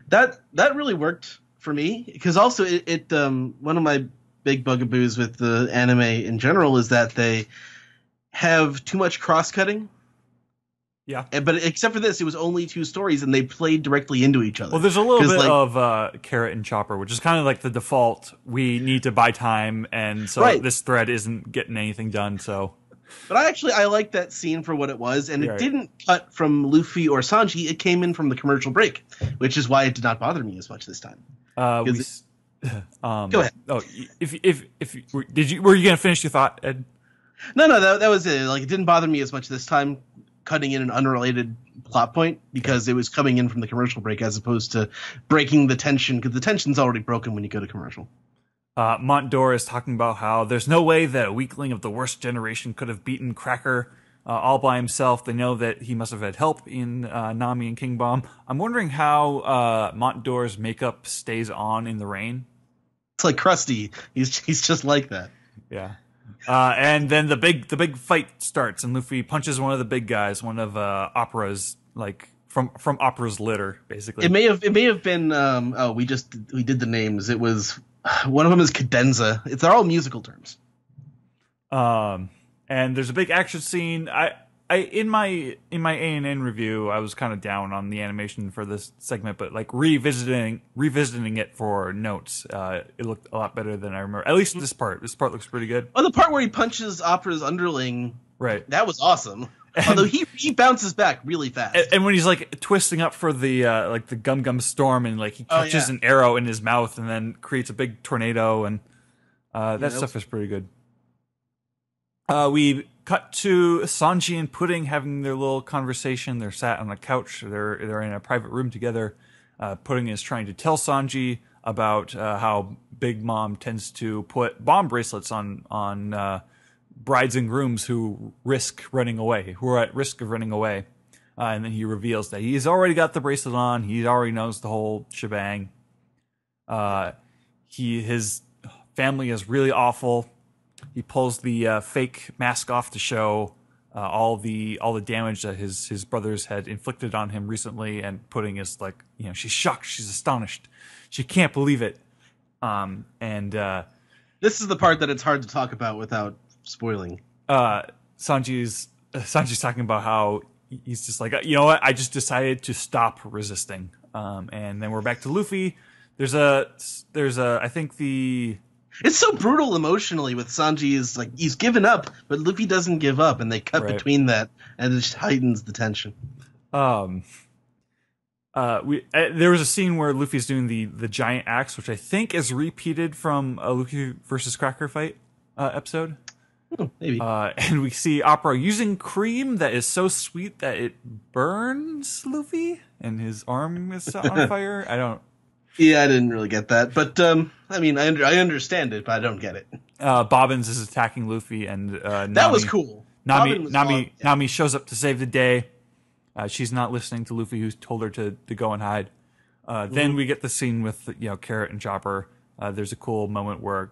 that really worked for me, because also it one of my big bugaboos with the anime in general is that they have too much cross-cutting. Yeah. But except for this, it was only two stories, and they played directly into each other. Well, there's a little bit of Carrot and Chopper, which is kind of like the default. We need to buy time, and so this thread isn't getting anything done, so... But I like that scene for what it was, and it didn't cut from Luffy or Sanji. It came in from the commercial break, which is why it did not bother me as much this time. Go ahead. Oh, were you gonna finish your thought, Ed? No, that was it. Like, it didn't bother me as much this time, cutting in an unrelated plot point, because it was coming in from the commercial break as opposed to breaking the tension, because the tension's already broken when you go to commercial. Montdor is talking about how there's no way that a weakling of the worst generation could have beaten Cracker all by himself. They know that he must have had help in Nami and King Bomb. I'm wondering how Montdor's makeup stays on in the rain. It's like Krusty. He's just like that. Yeah. And then the big fight starts, and Luffy punches one of the big guys, one of Opera's, like, from Opera's litter, basically. It may have been we did the names. It was one of them is cadenza. They're all musical terms. And there's a big action scene. I in my ANN review, I was kind of down on the animation for this segment, but like revisiting it for notes, it looked a lot better than I remember. At least this part. This part looks pretty good. Oh, the part where he punches Opera's underling, right? That was awesome. Although he bounces back really fast. And when he's like twisting up for the like the Gum Gum Storm, and like he catches an arrow in his mouth and then creates a big tornado, and that stuff is pretty good. We cut to Sanji and Pudding having their little conversation. They're sat on a couch. They're in a private room together. Pudding is trying to tell Sanji about how Big Mom tends to put bomb bracelets on brides and grooms who are at risk of running away. And then he reveals that he's already got the bracelet on. He already knows the whole shebang. His family is really awful. He pulls the fake mask off to show all the damage that his brothers had inflicted on him recently, and Pudding is like, she's shocked, she's astonished, she can't believe it. This is the part that it's hard to talk about without spoiling. Sanji's talking about how he's just like, you know what, I just decided to stop resisting. And then we're back to Luffy. There's I think it's so brutal emotionally with Sanji is like he's given up, but Luffy doesn't give up, and they cut between that, and it just heightens the tension. There was a scene where Luffy's doing the giant axe, which I think is repeated from a Luffy versus Cracker fight episode. Maybe. And we see Opera using cream that is so sweet that it burns Luffy, and his arm is set on fire. Yeah, I didn't really get that, but I mean, I understand it, but I don't get it. Bobbins is attacking Luffy, and Nami, that was cool. Nami shows up to save the day. She's not listening to Luffy, who's told her to go and hide. Then we get the scene with Carrot and Chopper. There's a cool moment where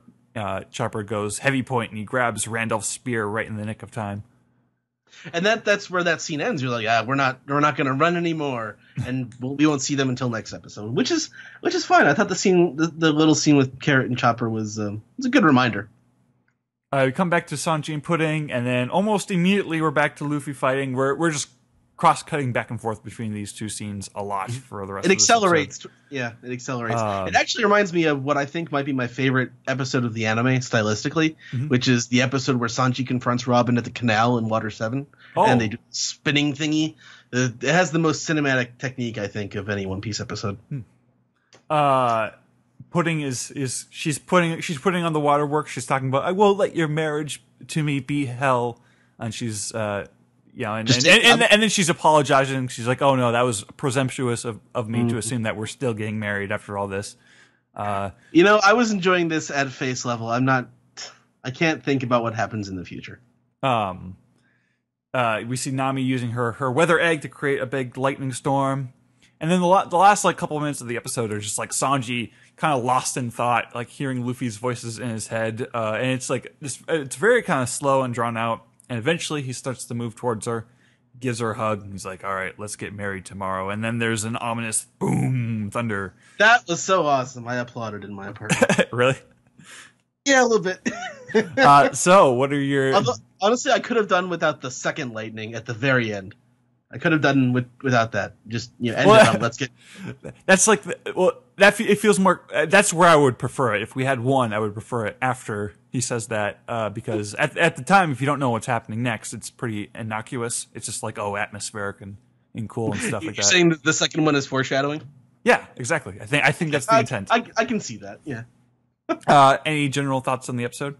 Chopper goes heavy point, and he grabs Randolph's spear right in the nick of time. And that's where that scene ends. You're like, we're not going to run anymore, and we won't see them until next episode, which is fine. I thought the little scene with Carrot and Chopper was a good reminder. We come back to Sanji and Pudding, and then almost immediately we're back to Luffy fighting. We're just cross-cutting back and forth between these two scenes a lot for the rest of it. It accelerates. Yeah, it accelerates. It actually reminds me of what I think might be my favorite episode of the anime stylistically, which is the episode where Sanji confronts Robin at the canal in Water 7, and they do a spinning thingy. It has the most cinematic technique, I think, of any One Piece episode. Pudding she's putting on the waterwork. She's talking about, I won't let your marriage to me be hell, and she's and then she's apologizing. She's like, oh no, that was presumptuous of me to assume that we're still getting married after all this. I was enjoying this at face level. I can't think about what happens in the future. We see Nami using her weather egg to create a big lightning storm. And then the last couple of minutes of the episode are just like Sanji kind of lost in thought, like hearing Luffy's voices in his head. And it's like it's very kind of slow and drawn out. And eventually he starts to move towards her, gives her a hug, and he's like, all right, let's get married tomorrow. And then there's an ominous boom, thunder. That was so awesome. I applauded in my apartment. Really? Yeah, a little bit. So what are your... Honestly, I could have done without the second lightning at the very end. I could have done without that. Just end it up. Let's get. That's like it feels more. That's where I would prefer it. If we had one, I would prefer it after he says that because at the time, if you don't know what's happening next, it's pretty innocuous. It's just like atmospheric and cool and stuff like that. You're saying that the second one is foreshadowing? Yeah, exactly. I think that's the intent. I can see that. Yeah. Any general thoughts on the episode?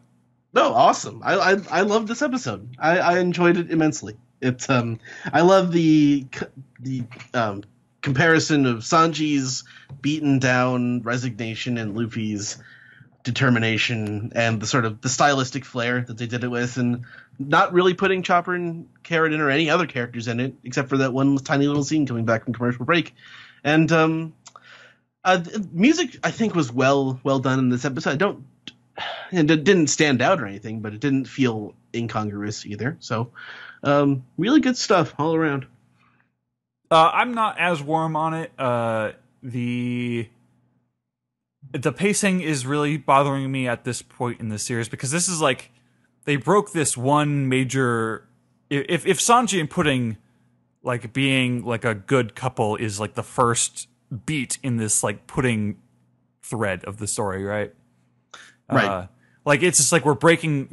No, awesome. I love this episode. I enjoyed it immensely. It's I love the comparison of Sanji's beaten down resignation and Luffy's determination and the sort of the stylistic flair that they did it with, and not really putting Chopper and Carrot in or any other characters in it, except for that one tiny little scene coming back from commercial break. And music, I think, was well done in this episode. And it didn't stand out or anything, but it didn't feel incongruous either. So, really good stuff all around. I'm not as warm on it. The pacing is really bothering me at this point in the series, because this is like they broke this one major. If Sanji and Pudding, like, being like a good couple is like the first beat in this like Pudding thread of the story, right? Right. Like, it's just like we're breaking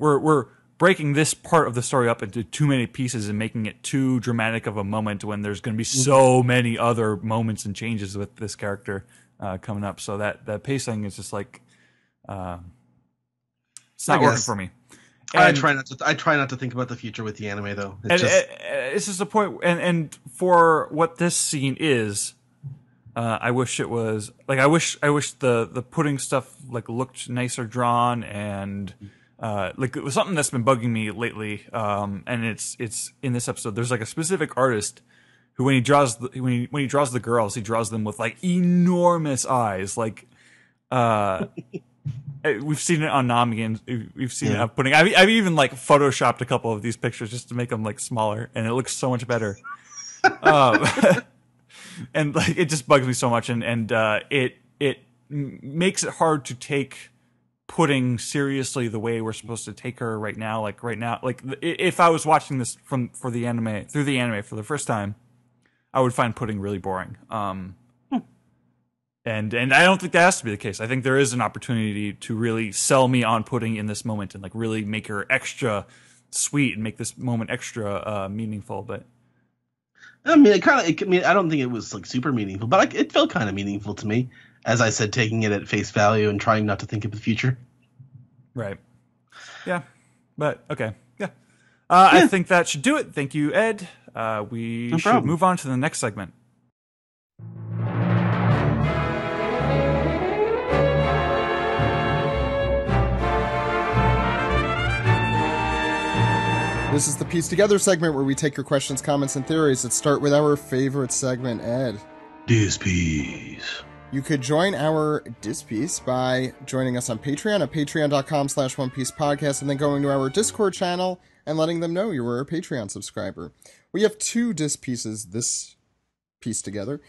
this part of the story up into too many pieces and making it too dramatic of a moment when there's going to be so many other moments and changes with this character coming up. So that pacing is just like it's not working for me. And I try not to think about the future with the anime, though. It's just a point. And for what this scene is, I wish it was like I wish the Pudding stuff like looked nicer drawn, and like it was something that's been bugging me lately. And it's in this episode. There's like a specific artist who, when he draws the girls, he draws them with like enormous eyes. Like we've seen it on Nami, and we've seen it on Pudding. I've even like photoshopped a couple of these pictures just to make them like smaller, and it looks so much better. And like it just bugs me so much, and it makes it hard to take Pudding seriously the way we're supposed to take her right now. Like if I was watching this through the anime for the first time, I would find Pudding really boring. And I don't think that has to be the case. I think there is an opportunity to really sell me on Pudding in this moment and like really make her extra sweet and make this moment extra meaningful. But I mean, I don't think it was like super meaningful, but it felt kind of meaningful to me. As I said, taking it at face value and trying not to think of the future. Right. Yeah. But okay. Yeah. I think that should do it. Thank you, Ed. We should move on to the next segment. This is the Piece Together segment where we take your questions, comments, and theories. Let's start with our favorite segment, Ed. Dispiece. You could join our Dispiece by joining us on Patreon at patreon.com/OnePiecePodcast, and then going to our Discord channel and letting them know you were a Patreon subscriber. We have two Dispieces this piece together.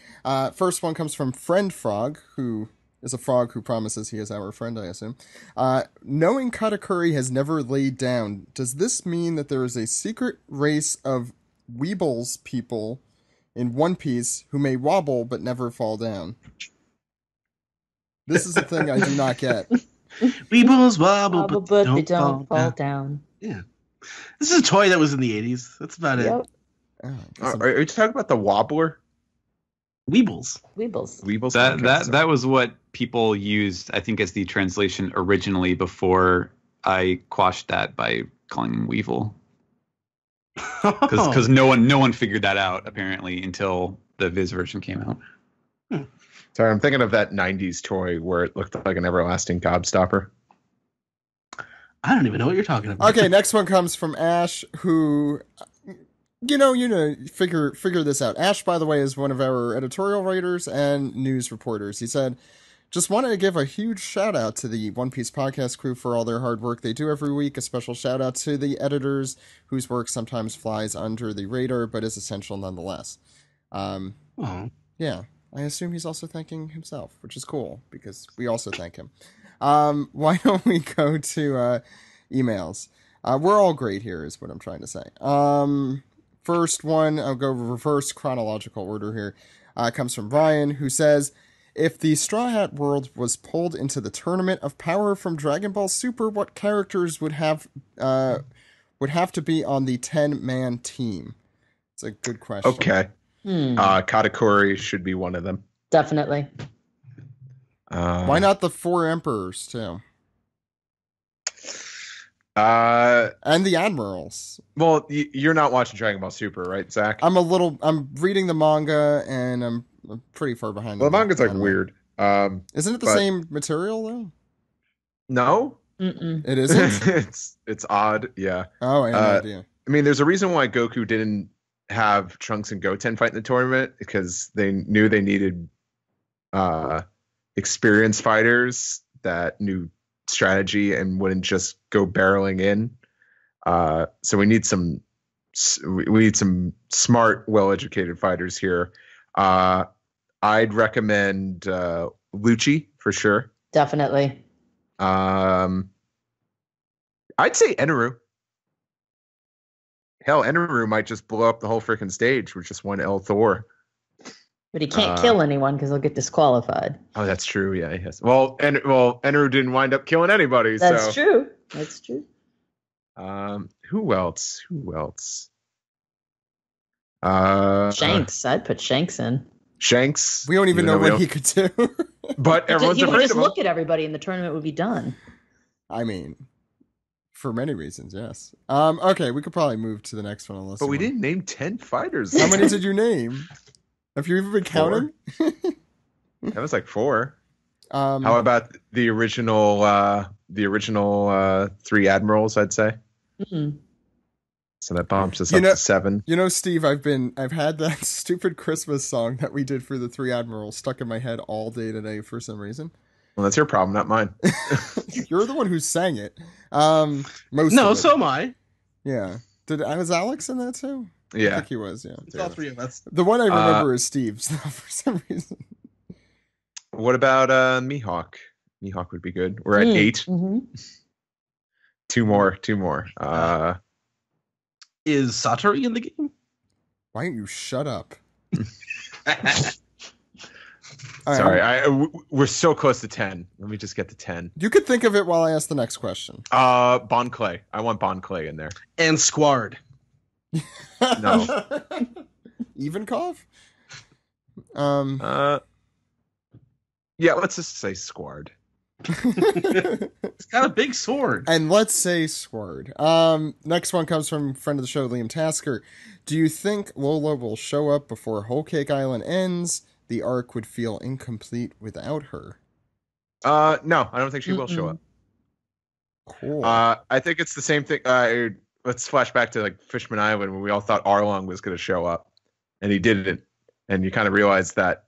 First one comes from Friend Frog, who is a frog who promises he is our friend, I assume. Knowing Katakuri has never laid down, does this mean that there is a secret race of Weebles people in One Piece who may wobble but never fall down? This is a thing I do not get. Weebles wobble, but they don't fall down. Yeah. This is a toy that was in the 80s. That's about it. Oh, Are you talking about the wobbler? Weebles. That was what people used, I think, as the translation originally before I quashed that by calling him Weevil. Because no one figured that out apparently until the Viz version came out. Sorry, I'm thinking of that 90s toy where it looked like an everlasting gobstopper. I don't even know what you're talking about. Okay, next one comes from Ash, who, figure this out. Ash, by the way, is one of our editorial writers and news reporters. He said, just wanted to give a huge shout out to the One Piece podcast crew for all their hard work they do every week. A special shout out to the editors, whose work sometimes flies under the radar, but is essential nonetheless. Yeah. I assume he's also thanking himself, which is cool, because we also thank him. Why don't we go to emails? We're all great here, is what I'm trying to say. First one, I'll go reverse chronological order here, comes from Brian, who says, if the Straw Hat world was pulled into the Tournament of Power from Dragon Ball Super, what characters would have to be on the 10-man team? It's a good question. Okay. Katakuri should be one of them. Definitely. Why not the 4 emperors too? And the admirals. Well, you're not watching Dragon Ball Super, right, Zach? I'm reading the manga, and I'm pretty far behind. Well, the manga's like weird. Isn't it the same material though? No, Mm-mm. It isn't. it's odd. Yeah. Oh, I had no idea. I mean, there's a reason why Goku didn't have Trunks and Goten fight in the tournament because they knew they needed experienced fighters that knew strategy and wouldn't just go barreling in. So we need some smart, well-educated fighters here. I'd recommend Lucci for sure. Definitely. I'd say Eneru. Hell, Eneru might just blow up the whole freaking stage with just one L Thor. But he can't kill anyone because he'll get disqualified. Oh, that's true. Yeah, he has. Well, Eneru didn't wind up killing anybody. That's true. That's true. Who else? Shanks. I'd put Shanks in. Shanks. We don't even know what he could do. But everyone's He would afraid just of him. look at everybody and the tournament would be done. I mean, for many reasons, yes. Okay, we could probably move to the next one. Unless But we want- didn't name 10 fighters. How many did you name? Have you even been counting? That was like 4. How How about the original 3 admirals, I'd say. Mm-mm. So that bumps us up to 7. You know, Steve, I've had that stupid Christmas song that we did for the 3 admirals stuck in my head all day today for some reason. Well, that's your problem, not mine. You're the one who sang it. Most No, of it. so am I. Yeah. Was Alex in that too? I Yeah. think he was, yeah. It's all 3 of us. The one I remember is Steve's for some reason. What about Mihawk? Mihawk would be good. We're at 8. Mm-hmm. 2 more. Is Satoru in the game? Why don't you shut up? All right, Sorry, we're so close to 10. Let me just get to 10. You could think of it while I ask the next question. Bon Clay. I want Bon Clay in there. And Squard. No. Ivankov? Yeah, let's just say Squard. It's got a big sword. And let's say Sword. Next one comes from friend of the show, Liam Tasker. Do you think Lola will show up before Whole Cake Island ends? The arc would feel incomplete without her. No, I don't think she will show up. Cool. I think it's the same thing. Let's flash back to like Fishman Island when we all thought Arlong was going to show up, and he didn't. And you kind of realized that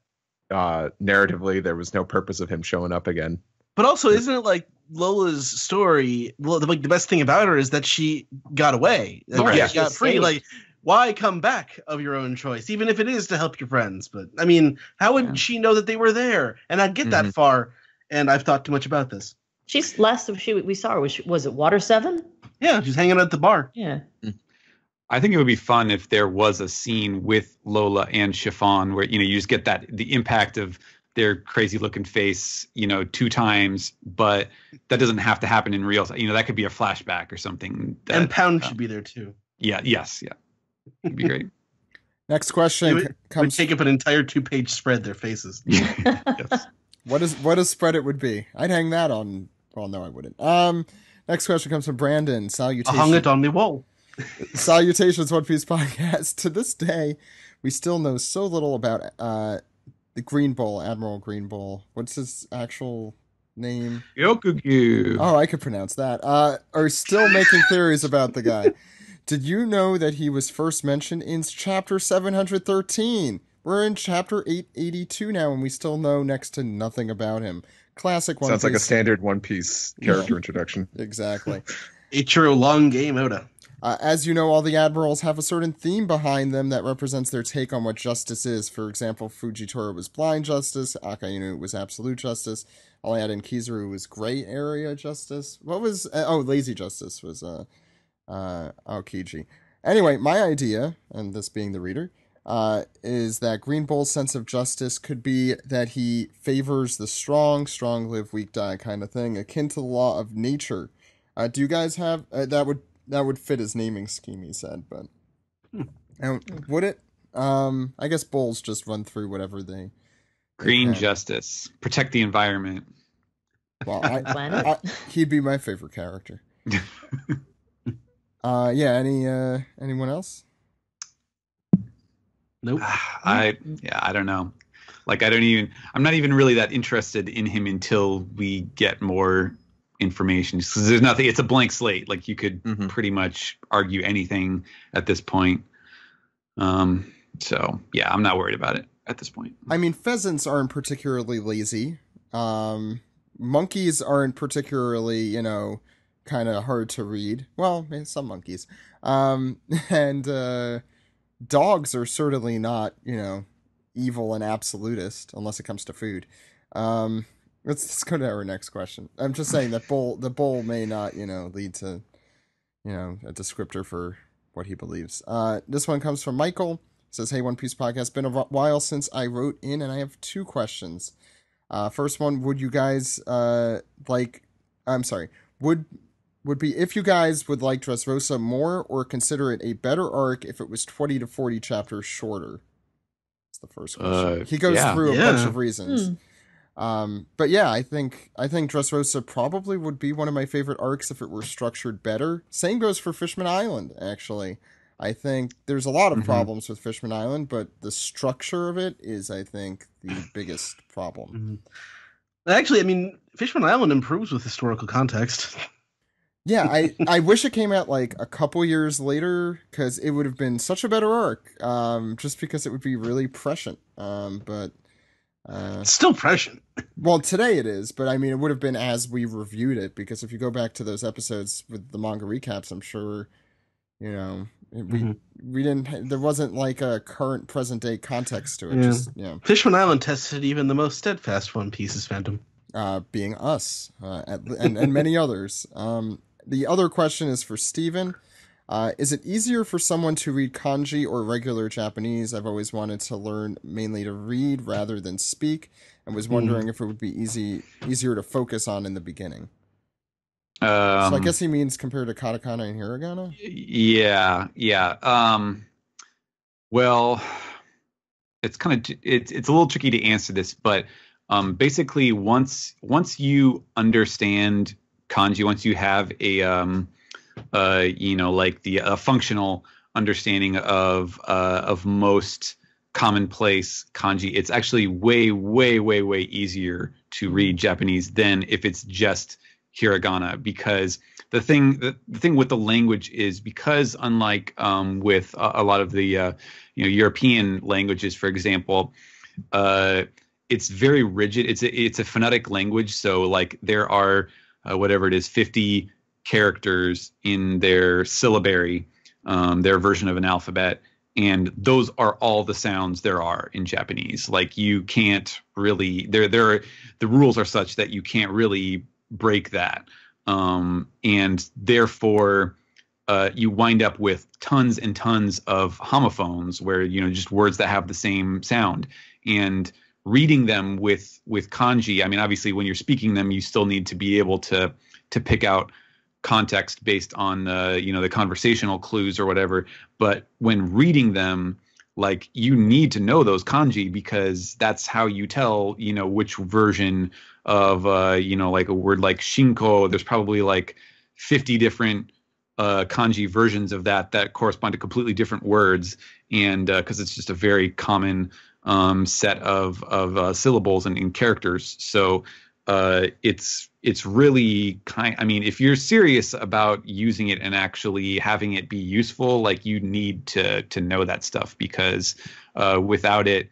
narratively there was no purpose of him showing up again. But also, isn't it like Lola's story? Like the best thing about her is that she got away. Like, Yeah. she got free. Like, why come back of your own choice, even if it is to help your friends? But I mean, how would she know that they were there and I'd get that far? And I've thought too much about this. She's last of we saw her. Was it Water 7? Yeah, she's hanging out at the bar. Yeah. I think it would be fun if there was a scene with Lola and Chiffon where, you just get the impact of their crazy looking face, 2 times, but that doesn't have to happen in real time. That could be a flashback or something. And Pound should be there too. Yeah. It'd be great. Next question Would comes. take up an entire 2-page spread, their faces. Yes. What a spread it would be. I'd hang that on. Well, no, I wouldn't. Next question comes from Brandon. I Salutations. hung it on the wall. Salutations, One Piece podcast. To this day, we still know so little about the Green Bull, Admiral Green Bull. What's his actual name? Yokugu. Oh, I could pronounce that. Are still making theories about the guy. Did you know that he was first mentioned in chapter 713? We're in chapter 882 now, and we still know next to nothing about him. Classic One Sounds Piece. like a standard One Piece character introduction. Exactly. Ichiro long game Oda. As you know, all the admirals have a certain theme behind them that represents their take on what justice is. For example, Fujitora was blind justice, Akainu was absolute justice, I'll add in Kizaru was gray area justice. What was... lazy justice was Aokiji. Anyway, my idea, and this being the reader, is that Green Bull's sense of justice could be that he favors the strong live, weak die kind of thing, akin to the law of nature. Do you guys have... That would fit his naming scheme, he said, but... would it? I guess Bulls just run through whatever they... Green justice. Protect the environment. Well, Planet? he'd be my favorite character. Anyone else? Nope. I don't know. Like, I'm not even really that interested in him until we get more information, because there's nothing. It's a blank slate. Like you could Mhm. pretty much argue anything at this point. So yeah, I'm not worried about it at this point. I mean, pheasants aren't particularly lazy. Monkeys aren't particularly, kind of hard to read. Well, some monkeys. And dogs are certainly not, evil and absolutist unless it comes to food. Let's go to our next question. I'm just saying that the bull may not, lead to, a descriptor for what he believes. This one comes from Michael. It says, "Hey, One Piece podcast. Been a while since I wrote in, and I have two questions. First one, would you guys would be if you guys would like Dressrosa more or consider it a better arc if it was 20 to 40 chapters shorter?" That's the first question. He goes through a bunch of reasons. But yeah, I think Dressrosa probably would be one of my favorite arcs if it were structured better. Same goes for Fishman Island, actually. I think there's a lot of problems with Fishman Island, but the structure of it is, I think, the biggest problem. Actually, I mean, Fishman Island improves with historical context. Yeah, I wish it came out like a couple years later, because it would have been such a better arc, just because it would be really prescient. But still prescient. Well, today it is, but I mean, it would have been as we reviewed it, because if you go back to those episodes with the manga recaps, I'm sure, we didn't. There wasn't like a current present day context to it. Fishman Island tested even the most steadfast One Piece's fandom, being us, and many others. The other question is for Steven. Is it easier for someone to read kanji or regular Japanese? I've always wanted to learn mainly to read rather than speak, and was wondering if it would be easier to focus on in the beginning. So I guess he means compared to katakana and hiragana? Yeah. Well, it's it's a little tricky to answer this, but basically once you understand kanji, once you have a functional understanding of most commonplace kanji, it's actually way easier to read Japanese than if it's just hiragana, because the thing with the language is, because unlike with a lot of the European languages, for example, it's very rigid. It's a phonetic language, so like there are whatever it is, 50 characters in their syllabary, their version of an alphabet, and those are all the sounds there are in Japanese. Like you can't really, the rules are such that you can't really break that, and therefore you wind up with tons and tons of homophones, where just words that have the same sound, and reading them with kanji, I mean, obviously when you're speaking them, you still need to be able to pick out context based on the conversational clues or whatever, but when reading them, like, you need to know those kanji, because that's how you tell which version of like a word like shinko. There's probably like 50 different kanji versions of that correspond to completely different words, and because it's just a very common set of syllables and characters. So it's really I mean, if you're serious about using it and actually having it be useful, like, you need to know that stuff, because without it,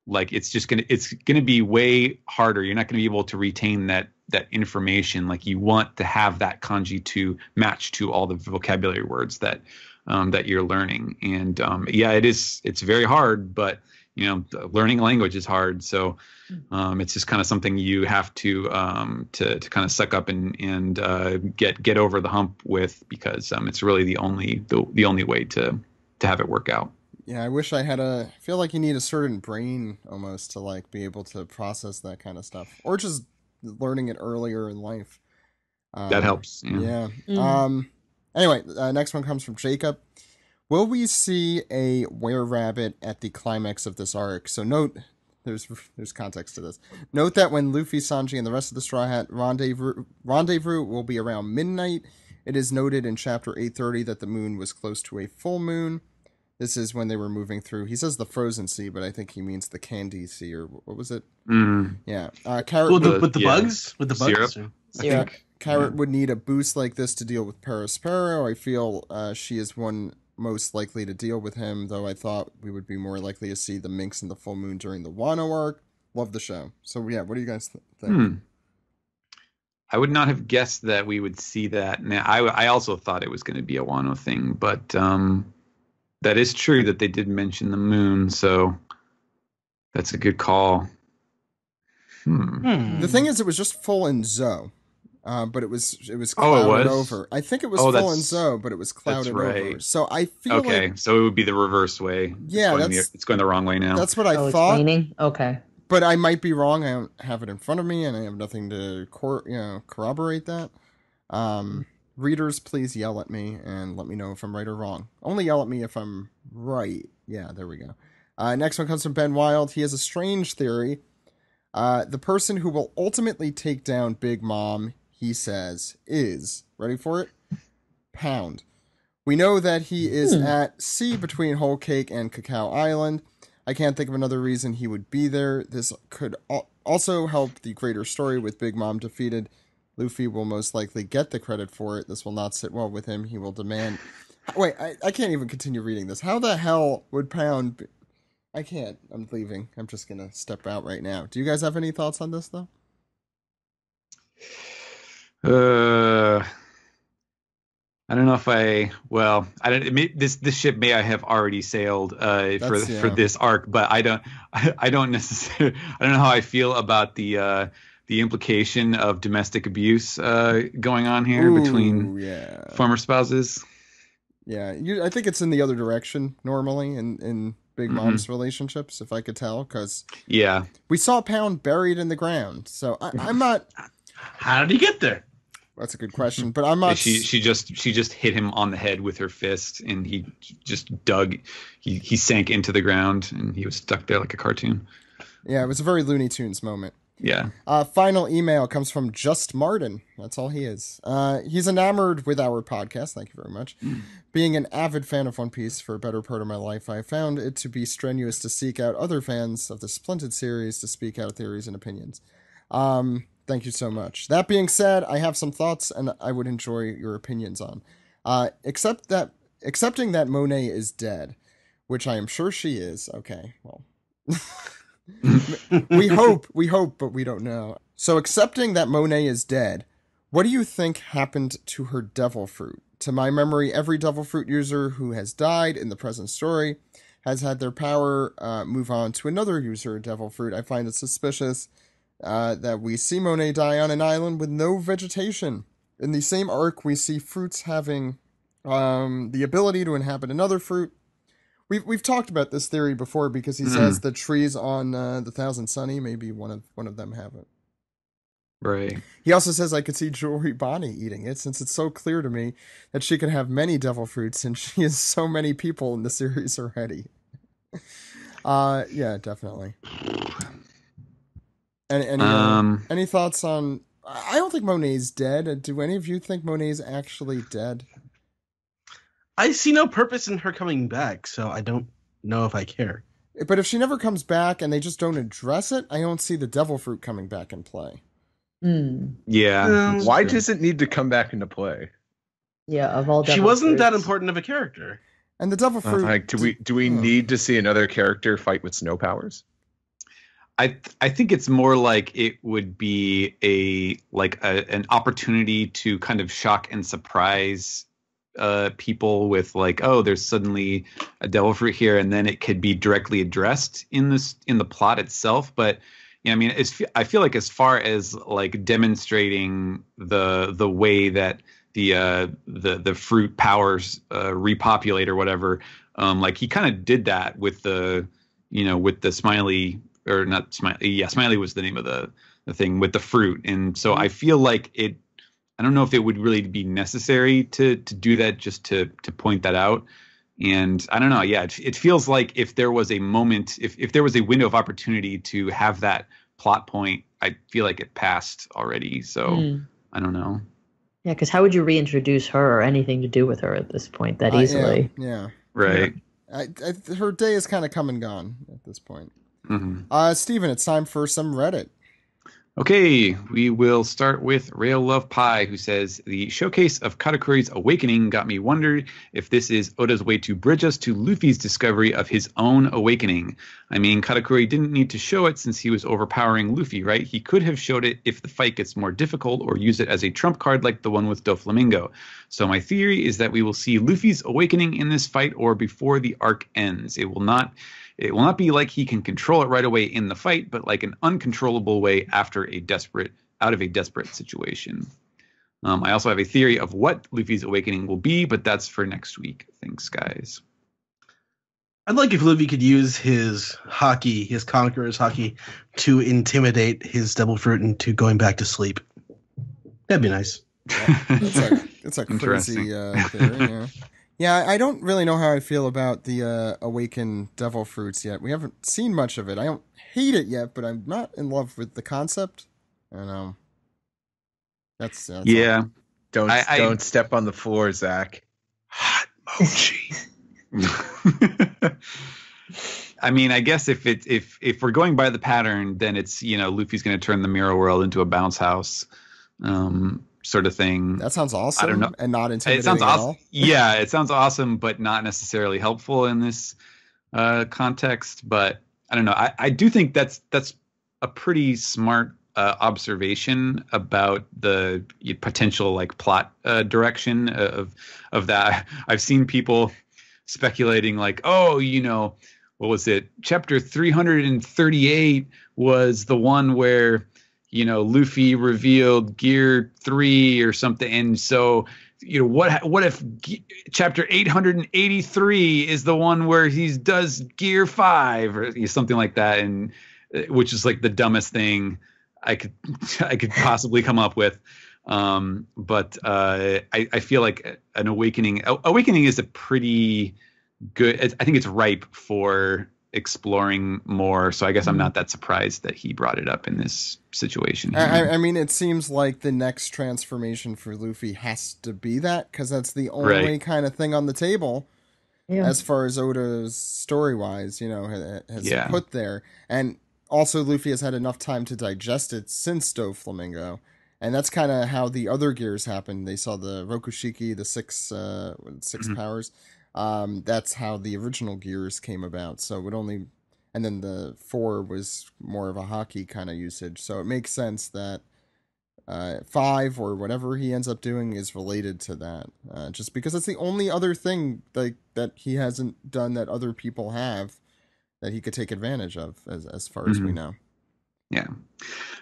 like, it's gonna be way harder. You're not gonna be able to retain that information. Like, you want to have that kanji to match to all the vocabulary words that you're learning. And it's very hard, but learning a language is hard. So it's just kind of something you have to kind of suck up and get over the hump with, because it's really the only way to have it work out. Yeah, I wish I feel like you need a certain brain almost to like be able to process that kind of stuff, or just learning it earlier in life. That helps. Yeah. Anyway, next one comes from Jacob. Will we see a were-rabbit at the climax of this arc? So note, there's context to this. Note that when Luffy, Sanji, and the rest of the Straw Hat rendezvous will be around midnight. It is noted in chapter 830 that the moon was close to a full moon. This is when they were moving through. He says the frozen sea, but I think he means the candy sea, or what was it? Yeah. With the bugs? With the bugs? Syrup. Carrot would need a boost like this to deal with Perispero. I feel she is one most likely to deal with him, though I thought we would be more likely to see the Minx and the Full Moon during the Wano arc. Love the show. So yeah, what do you guys think? I would not have guessed that we would see that. Now, I also thought it was going to be a Wano thing, but that is true that they did mention the moon, so that's a good call. The thing is, it was just full in Zo, but it was clouded over. I think it was full in Zo, but it was clouded over. So I feel so it would be the reverse way. Yeah, it's going the wrong way now. That's what I thought. It's waning? Okay. But I might be wrong. I don't have it in front of me, and I have nothing to corroborate that. Readers, please yell at me and let me know if I'm right or wrong. Only yell at me if I'm right. Yeah, there we go. Next one comes from Ben Wild. He has a strange theory. The person who will ultimately take down Big Mom, he says, is, ready for it? Pound. We know that he is at sea between Whole Cake and Cacao Island. I can't think of another reason he would be there. This could also help the greater story with Big Mom defeated. Luffy will most likely get the credit for it. This will not sit well with him. He will demand... Wait, I can't even continue reading this. How the hell would Pound... I can't. I'm leaving. I'm just going to step out right now. Do you guys have any thoughts on this, though? I don't know if this ship may I have already sailed for this arc, but I don't necessarily I don't know how I feel about the implication of domestic abuse going on here between former spouses. Yeah, I think it's in the other direction normally in Big Mom's relationships, if I could tell, because we saw Pound buried in the ground, so I'm not. How did he get there? That's a good question, but I'm not. She just hit him on the head with her fist, and he just dug. He sank into the ground, and he was stuck there like a cartoon. Yeah, it was a very Looney Tunes moment. Yeah. Final email comes from Just Martin. That's all he is. He's enamored with our podcast. Thank you very much. Being an avid fan of One Piece for a better part of my life, I found it to be strenuous to seek out other fans of the Splendid series to speak out theories and opinions. Thank you so much. That being said, I have some thoughts and I would enjoy your opinions on. Accepting that Monet is dead, which I am sure she is. Okay, well... we hope, but we don't know. So accepting that Monet is dead, what do you think happened to her devil fruit? To my memory, every devil fruit user who has died in the present story has had their power move on to another user of devil fruit. I find it suspicious that we see Monet die on an island with no vegetation. In the same arc, we see fruits having the ability to inhabit another fruit. We've talked about this theory before because he says the trees on the Thousand Sunny, maybe one of them have it. Right. He also says I could see Jewelry Bonnie eating it, since it's so clear to me that she could have many devil fruits, and she has so many people in the series already. Yeah, definitely. Any thoughts on? I don't think Monet's dead. Do any of you think Monet's actually dead? I see no purpose in her coming back, so I don't know if I care. But if she never comes back and they just don't address it, I don't see the devil fruit coming back in play. Yeah. Why does it need to come back into play? Yeah, of all devil she wasn't fruits. that important of a character. And the devil fruit. Like, do we need to see another character fight with snow powers? I think it's more like it would be an opportunity to kind of shock and surprise people with like, oh, there's suddenly a devil fruit here, and then it could be directly addressed in the plot itself. But I mean, I feel like as far as like demonstrating the way that the fruit powers repopulate or whatever, like he kind of did that with the Smiley, or not Smiley. Yeah, Smiley was the name of the thing with the fruit, and so I feel like it. I don't know if it would really be necessary to do that, just to point that out. And I don't know. Yeah, it feels like if there was a moment, if there was a window of opportunity to have that plot point, I feel like it passed already. So I don't know. Yeah, because how would you reintroduce her or anything to do with her at this point that easily? Yeah. Right. Her day is kind of come and gone at this point. Mm-hmm. Steven, it's time for some Reddit. Okay, we will start with Rail Love Pie, who says the showcase of Katakuri's awakening got me wondered if this is Oda's way to bridge us to Luffy's discovery of his own awakening. I mean, Katakuri didn't need to show it since he was overpowering Luffy, right? He could have showed it if the fight gets more difficult or use it as a trump card like the one with Doflamingo. So my theory is that we will see Luffy's awakening in this fight or before the arc ends. It will not be like he can control it right away in the fight, but like an uncontrollable way out of a desperate situation. I also have a theory of what Luffy's awakening will be, but that's for next week. Thanks, guys. I'd like if Luffy could use his haki, his Conqueror's haki, to intimidate his Devil Fruit into going back to sleep. That'd be nice. Yeah, it's a crazy theory, yeah. Yeah, I don't really know how I feel about the Awakened Devil Fruits yet. We haven't seen much of it. I don't hate it yet, but I'm not in love with the concept. And that's yeah. Don't step on the floor, Zach. Hot mochi. I mean, I guess if we're going by the pattern, then it's Luffy's going to turn the mirror world into a bounce house. Sort of thing. That sounds awesome. I don't know. And not intimidating it sounds at awesome. all. Yeah, it sounds awesome, but not necessarily helpful in this context. But I don't know. I do think that's a pretty smart observation about the potential like plot direction of that. I've seen people speculating like, oh, what was it? Chapter 338 was the one where Luffy revealed Gear 3 or something. And so, what if chapter 883 is the one where he does Gear 5 or something like that? And which is like the dumbest thing I could possibly come up with. But I feel like an awakening is a pretty good, I think it's ripe for exploring more, so I guess I'm not that surprised that he brought it up in this situation here. I mean, it seems like the next transformation for Luffy has to be that, because that's the only kind of thing on the table as far as Oda's story-wise, has put there. And also Luffy has had enough time to digest it since Doflamingo, and that's kind of how the other gears happened. They saw the Rokushiki, the six powers. That's how the original gears came about. So and then the 4 was more of a haki kind of usage. So it makes sense that 5 or whatever he ends up doing is related to that. Just because it's the only other thing that he hasn't done that other people have that he could take advantage of, as far as we know. Yeah.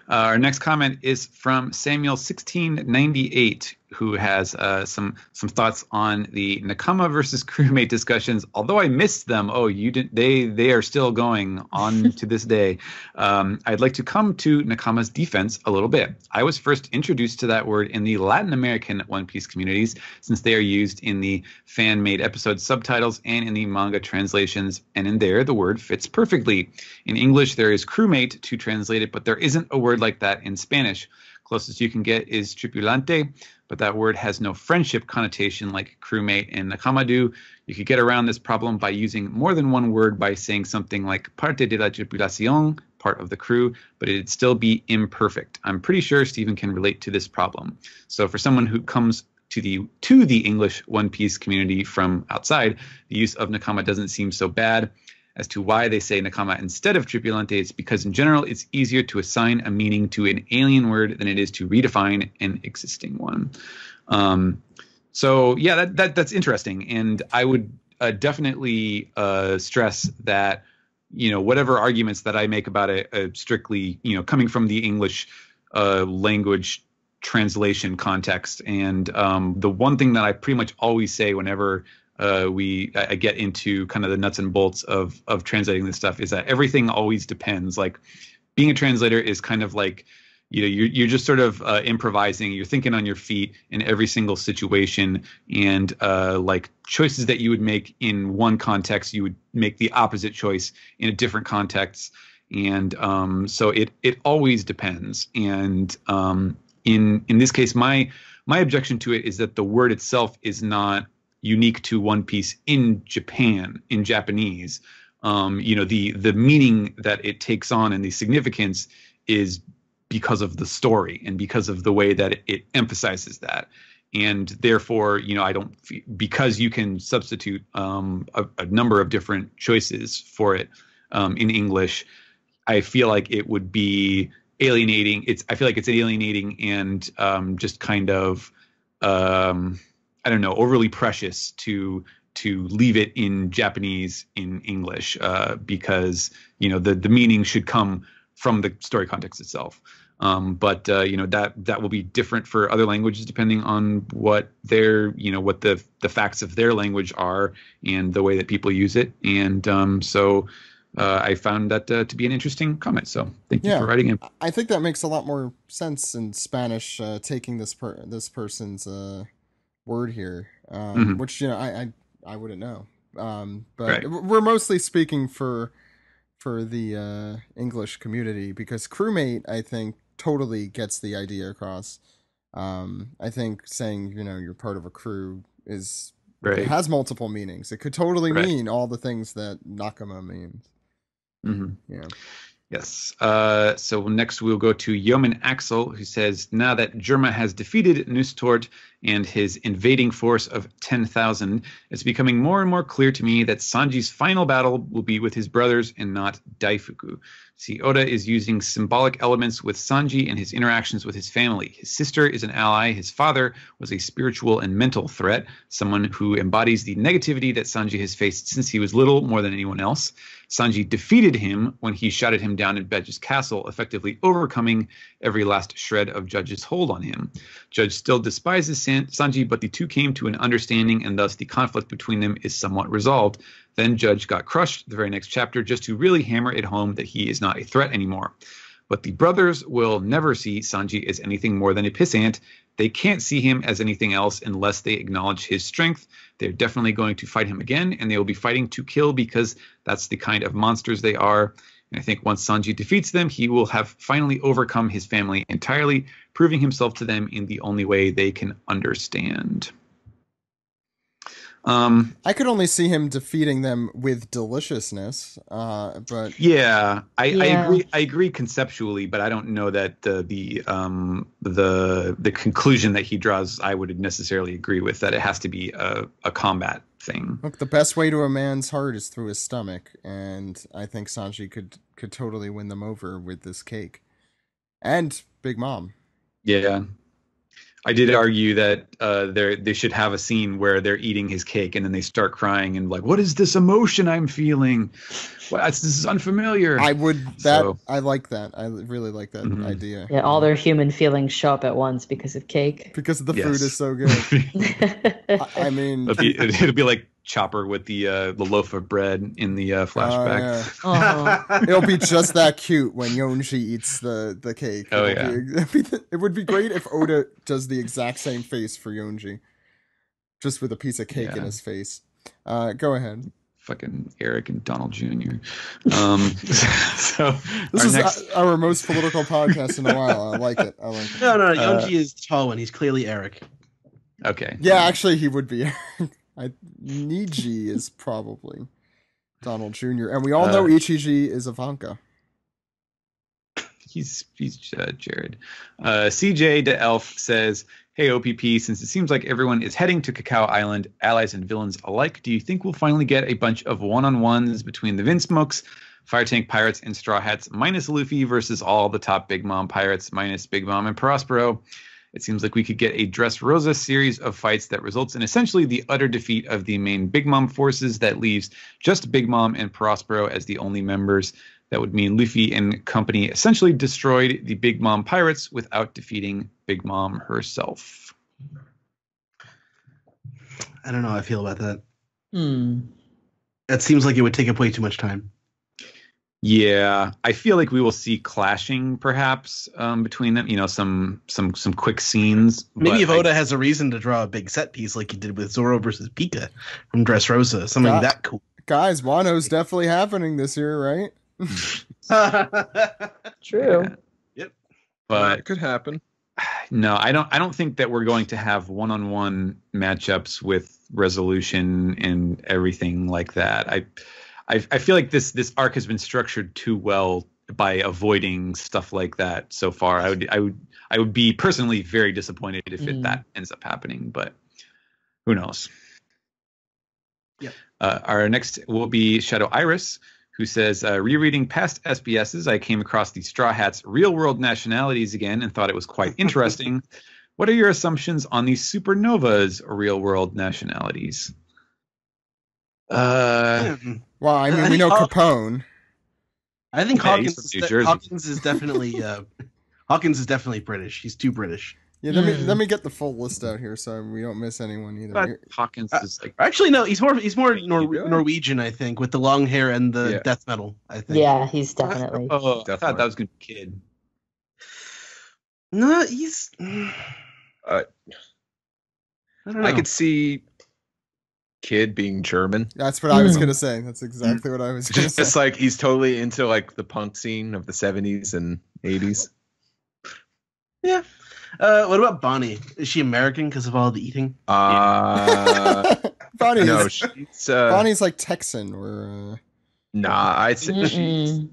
Our next comment is from Samuel1698, who has some thoughts on the Nakama versus crewmate discussions. Although I missed them, you didn't. They are still going on to this day. I'd like to come to Nakama's defense a little bit. I was first introduced to that word in the Latin American One Piece communities, since they are used in the fan-made episode subtitles and in the manga translations, and in there the word fits perfectly. In English, there is crewmate to translate it, but there isn't a word like that in Spanish. Closest you can get is tripulante, but that word has no friendship connotation like crewmate and nakama do. You could get around this problem by using more than one word by saying something like parte de la tripulación, part of the crew, but it'd still be imperfect. I'm pretty sure Stephen can relate to this problem. So for someone who comes to the English One Piece community from outside, the use of nakama doesn't seem so bad. As to why they say nakama instead of tripulante, it's because in general it's easier to assign a meaning to an alien word than it is to redefine an existing one. So yeah, that's interesting, and I would definitely stress that whatever arguments that I make about it, strictly coming from the English language translation context, and the one thing that I pretty much always say whenever I get into kind of the nuts and bolts of translating this stuff is that everything always depends. Like being a translator is kind of like, you're just sort of improvising. You're thinking on your feet in every single situation, and like choices that you would make in one context, you would make the opposite choice in a different context. And so it always depends. And in this case, my objection to it is that the word itself is not unique to One Piece in Japan, in Japanese. The meaning that it takes on and the significance is because of the story and because of the way that it emphasizes that. And therefore, because you can substitute a number of different choices for it in English, I feel like it would be alienating. I feel like it's alienating and just kind of, I don't know, overly precious to leave it in Japanese in English because, the meaning should come from the story context itself. But that will be different for other languages depending on what what the facts of their language are and the way that people use it. And so I found that to be an interesting comment. So thank you for writing in. I think that makes a lot more sense in Spanish, taking this person's word here, which I wouldn't know. But right. We're mostly speaking for the English community because crewmate, I think, totally gets the idea across. I think saying you're part of a crew is right. It has multiple meanings. It could totally right. mean all the things that Nakama means. Yeah. Yes. So next we'll go to Yeoman Axel, who says, now that Germa has defeated Nustort and his invading force of 10,000, it's becoming more and more clear to me that Sanji's final battle will be with his brothers and not Daifuku. See, Oda is using symbolic elements with Sanji and his interactions with his family. His sister is an ally. His father was a spiritual and mental threat, someone who embodies the negativity that Sanji has faced since he was little more than anyone else. Sanji defeated him when he shouted him down in Judge's castle, effectively overcoming every last shred of Judge's hold on him. Judge still despises Sanji, but the two came to an understanding, and thus the conflict between them is somewhat resolved. Then Judge got crushed the very next chapter just to really hammer it home that he is not a threat anymore. But the brothers will never see Sanji as anything more than a pissant. They can't see him as anything else unless they acknowledge his strength. They're definitely going to fight him again, and they will be fighting to kill because that's the kind of monsters they are. And I think once Sanji defeats them, he will have finally overcome his family entirely, proving himself to them in the only way they can understand. I could only see him defeating them with deliciousness, but I agree. I agree conceptually, but I don't know that the conclusion that he draws I would necessarily agree with, that it has to be a combat thing. Look, the best way to a man's heart is through his stomach, and I think Sanji could totally win them over with this cake and Big Mom. Yeah. I did argue that they should have a scene where they're eating his cake and then they start crying and like, what is this emotion I'm feeling? This is unfamiliar. I like that. I really like that idea. Yeah, all their human feelings show up at once because of cake. Because the food is so good. I mean, it'll be like Chopper with the loaf of bread in the flashback. Oh. It'll be just that cute when Yonji eats the cake. Oh, It would be great if Oda does the exact same face for Yonji, just with a piece of cake in his face. Go ahead. Fucking Eric and Donald Jr. So this is our most political podcast in a while. I like it. No, Yonji is the tall one. He's clearly Eric. Okay. Yeah, actually, he would be Eric. Niji is probably Donald Jr. And we all know Ichiji is Ivanka. He's Jared. CJ de Elf says, hey, OPP, since it seems like everyone is heading to Cacao Island, allies and villains alike, do you think we'll finally get a bunch of one-on-ones between the Vinsmokes, Fire Tank Pirates, and Straw Hats, minus Luffy versus all the top Big Mom Pirates, minus Big Mom and Prospero? It seems like we could get a Dressrosa series of fights that results in essentially the utter defeat of the main Big Mom forces that leaves just Big Mom and Prospero as the only members. That would mean Luffy and company essentially destroyed the Big Mom Pirates without defeating Big Mom herself. I don't know how I feel about that. That seems like it would take up way too much time. Yeah, I feel like we will see clashing perhaps between them. Some quick scenes. Maybe if Oda has a reason to draw a big set piece like he did with Zoro versus Pika from Dressrosa, something that cool. Guys, Wano's definitely happening this year, right? True. Yeah. Yep. But it could happen. No, I don't think that we're going to have one-on-one matchups with resolution and everything like that. I feel like this arc has been structured too well by avoiding stuff like that so far. I would be personally very disappointed if that ends up happening, but who knows? Yeah. Our next will be Shadow Iris, who says, rereading past SBSs, I came across the Straw Hats' real-world nationalities again and thought it was quite interesting. What are your assumptions on the Supernova's real-world nationalities? Well, I mean, we know Capone. I think Yeah, he's from New Jersey. Hawkins is definitely Hawkins is definitely British. He's too British. Yeah, let me get the full list out here so we don't miss anyone either. But Hawkins is like actually no, he's more Norwegian, I think, with the long hair and the death metal. I think. Yeah, he's definitely. Oh, I thought that was gonna be Kid. No, he's. I could see Kid being German. That's what I was gonna say. That's exactly what I was gonna say. It's like he's totally into like the punk scene of the 70s and 80s. Yeah. What about Bonnie? Is she American because of all the eating? Bonnie's like Texan or. Nah, I'd say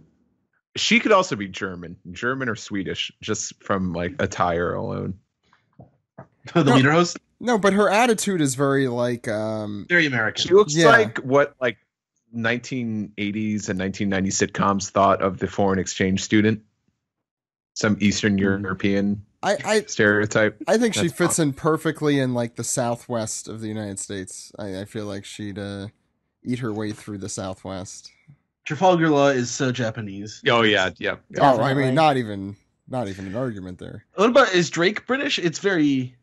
she could also be German or Swedish, just from like attire alone. The Lederhosen? No, but her attitude is very like very American. She looks like what like 1980s and 1990s sitcoms thought of the foreign exchange student. Some Eastern European stereotype. I think she fits in perfectly in like the Southwest of the United States. I feel like she'd eat her way through the Southwest. Trafalgar Law is so Japanese. Oh yeah. Oh, I mean, not even an argument there. What about, is Drake British? It's very.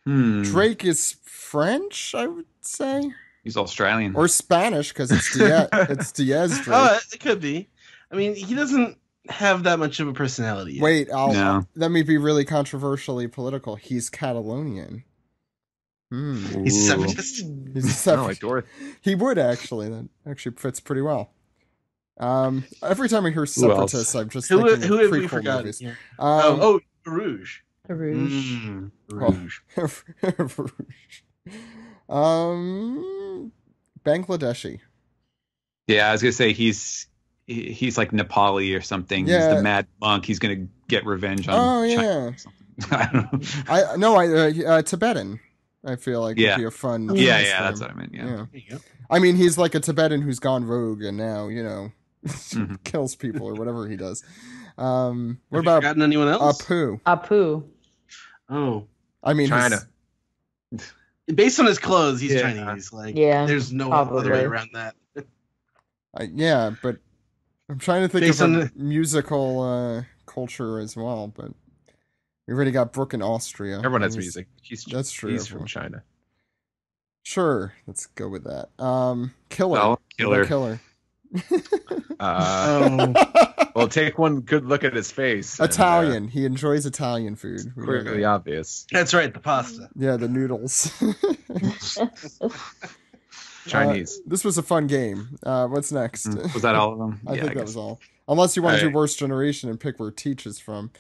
Drake is French, I would say. He's Australian or Spanish because it's Diaz. It's Diaz Drake. Oh, it could be. I mean, he doesn't have that much of a personality yet. Wait, let me be really controversially political. He's Catalonian. He's a separatist. He's a separatist. Like Dorothy. He would actually. That actually fits pretty well. Every time I hear separatists, I'm just thinking who have we prequel forgotten? movies. Yeah. Rouge. Rouge. Bangladeshi. Yeah, I was gonna say he's like Nepali or something. Yeah. He's the mad monk. He's gonna get revenge on China. I don't know. Tibetan. I feel like would be a fun. Yeah, that's what I meant. Yeah. I mean, he's like a Tibetan who's gone rogue and now kills people or whatever he does. What about gotten anyone else? Apu. Oh, I mean China. Based on his clothes, he's Chinese. Like, there's no other way around that. But I'm trying to think of musical culture as well. But we already got Brooke in Austria. Everyone has music. That's true. He's from China. Sure, let's go with that. Killer. Killer. Well, take one good look at his face. Italian. He enjoys Italian food. Clearly obvious. That's right, the pasta. Yeah, the noodles. Chinese. This was a fun game. What's next? Was that all of them? I think that was all. Unless you want to do Worst Generation and pick where Teach is from.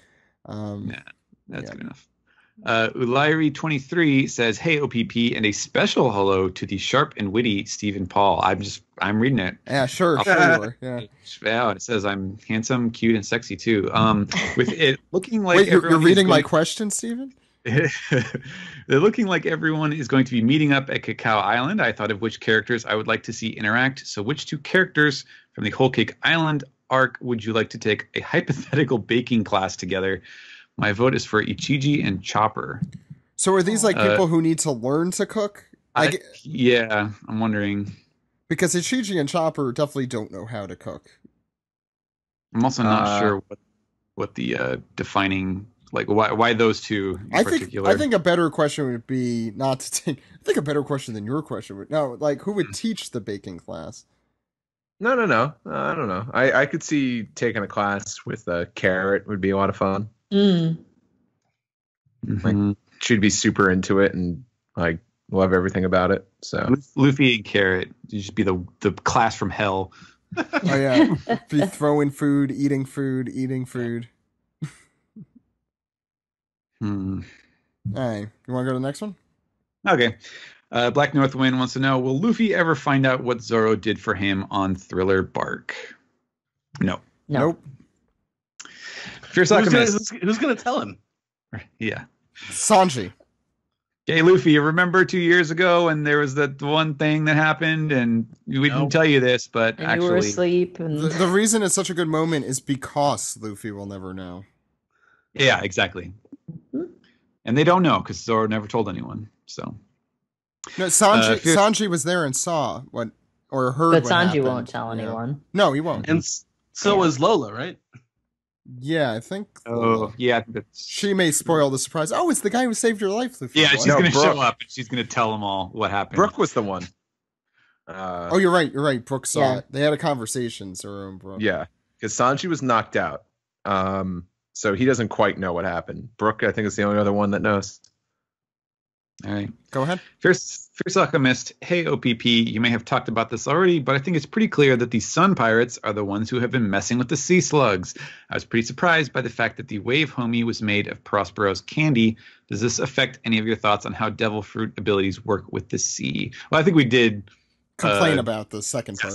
That's good enough. Ulairi23 says, "Hey OPP, and a special hello to the sharp and witty Stephen Paul." I'm reading it. Yeah, sure. Yeah. It says I'm handsome, cute, and sexy too. With it looking like wait, you're reading my question, Stephen? They're looking like everyone is going to be meeting up at Cacao Island. I thought of which characters I would like to see interact. So, which two characters from the Whole Cake Island arc would you like to take a hypothetical baking class together? My vote is for Ichiji and Chopper. So are these like people who need to learn to cook? I'm wondering. Because Ichiji and Chopper definitely don't know how to cook. I'm also not sure what the defining, like why those two in particular. I think a better question would be not to take. I think a better question than your question would who would teach the baking class? No. I don't know. I could see taking a class with Carrot would be a lot of fun. Like she'd be super into it and like love everything about it. So Luffy and Carrot, you just be the class from hell. Oh yeah, be throwing food, eating food. All right, you want to go to the next one? Okay. Black Northwind wants to know, will Luffy ever find out what Zoro did for him on Thriller Bark? No. Nope. Fierce Alchemist. Who's gonna tell him? Yeah. Sanji. Hey, Luffy, you remember 2 years ago when there was that one thing that happened and we didn't tell you this, but And actually... you were asleep. And... The reason it's such a good moment is because Luffy will never know. Yeah, exactly. And they don't know because Zoro never told anyone. So No, Sanji was there and saw what or heard. But what Sanji happened. won't tell anyone. No, he won't. And so was Lola, right? Yeah, I think. Oh, yeah, I think that's... She may spoil the surprise. Oh, it's the guy who saved your life, Luffy. Yeah, What? she's going to show up and she's going to tell them all what happened. Brooke was the one. Oh, you're right. You're right. Brooke saw it. They had a conversation, Zoro and Brooke. Yeah, because Sanji was knocked out. So he doesn't quite know what happened. Brooke, I think, is the only other one that knows. All right. Go ahead. Fierce Alchemist. Hey, OPP, you may have talked about this already, but I think it's pretty clear that the Sun Pirates are the ones who have been messing with the sea slugs. I was pretty surprised by the fact that the Wave Homie was made of Prospero's candy. Does this affect any of your thoughts on how Devil Fruit abilities work with the sea? Well, I think we did complain about the second part.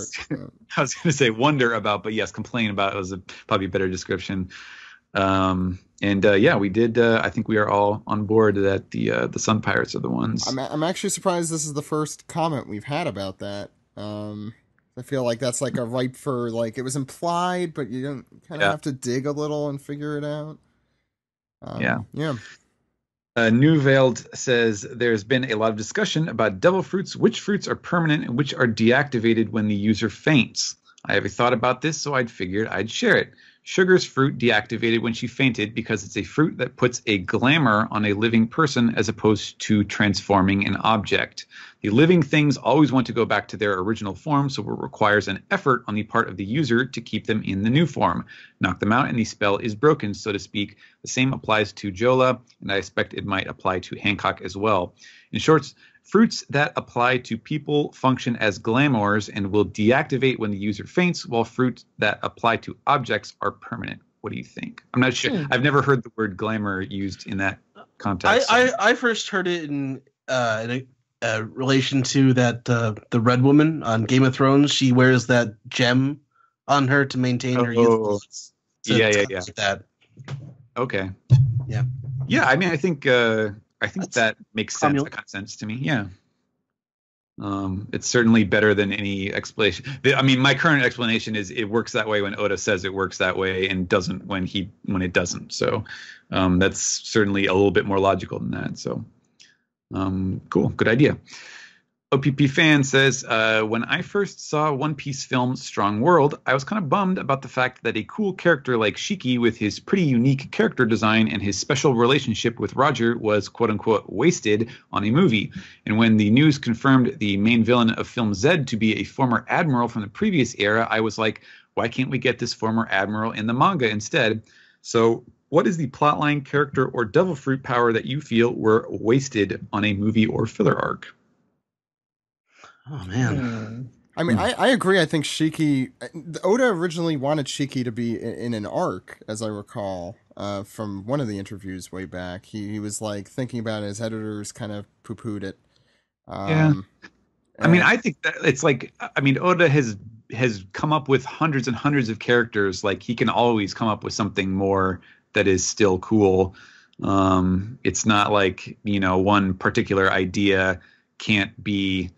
I was going to say wonder about, but yes, complain about was probably a better description. We did. I think we are all on board that the Sun Pirates are the ones. I'm actually surprised this is the first comment we've had about that. I feel like that's like a ripe for like it was implied, but you don't kind of have to dig a little and figure it out. Yeah. New Veiled says there's been a lot of discussion about devil fruits, which fruits are permanent and which are deactivated when the user faints. I have a thought about this, so I'd figured I'd share it. Sugar's fruit deactivated when she fainted because it's a fruit that puts a glamour on a living person as opposed to transforming an object. The living things always want to go back to their original form, so it requires an effort on the part of the user to keep them in the new form. Knock them out and the spell is broken, so to speak. The same applies to Jola, and I expect it might apply to Hancock as well. In short, fruits that apply to people function as glamours and will deactivate when the user faints, while fruits that apply to objects are permanent. What do you think? I'm not sure. I've never heard the word glamour used in that context. I first heard it in relation to that the Red Woman on Game of Thrones. She wears that gem on her to maintain her youthfulness. So yeah. like that. Okay. Yeah. Yeah, I mean, I think that makes sense. That kind of sense to me. Yeah. It's certainly better than any explanation. I mean, my current explanation is it works that way when Oda says it works that way and doesn't when it doesn't. So that's certainly a little bit more logical than that. So cool. Good idea. OPP fan says, when I first saw One Piece film Strong World, I was kind of bummed about the fact that a cool character like Shiki with his pretty unique character design and his special relationship with Roger was quote-unquote wasted on a movie. And when the news confirmed the main villain of film Z to be a former admiral from the previous era, I was like, why can't we get this former admiral in the manga instead? So what is the plotline, character, or devil fruit power that you feel were wasted on a movie or filler arc? Oh man. I mean, I agree. I think Shiki, Oda originally wanted Shiki to be in an arc, as I recall, from one of the interviews way back. He was like thinking about it. His editors kind of poo-pooed it. Yeah. I mean, I think that it's like, I mean, Oda has come up with hundreds and hundreds of characters. Like he can always come up with something more that is still cool. It's not like, one particular idea can't be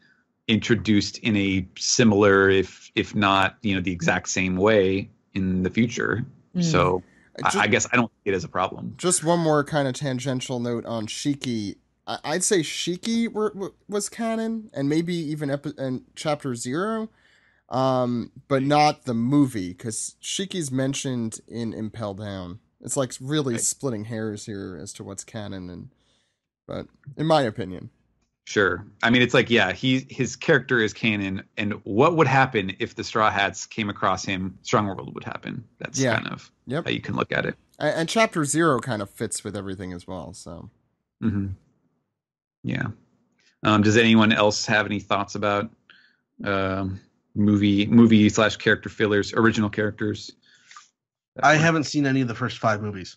introduced in a similar, if not, the exact same way in the future. So I guess I don't see it as a problem. Just one more kind of tangential note on Shiki. I'd say Shiki was canon, and maybe even in Chapter 0, but not the movie, because Shiki's mentioned in Impel Down. It's like really splitting hairs here as to what's canon, but in my opinion. Sure. I mean, it's like, yeah, his character is canon, and what would happen if the Straw Hats came across him? Strong World would happen. That's kind of how you can look at it. And Chapter 0 kind of fits with everything as well. So. Mm-hmm. Yeah. Does anyone else have any thoughts about movie/character fillers, original characters? I haven't seen any of the first 5 movies.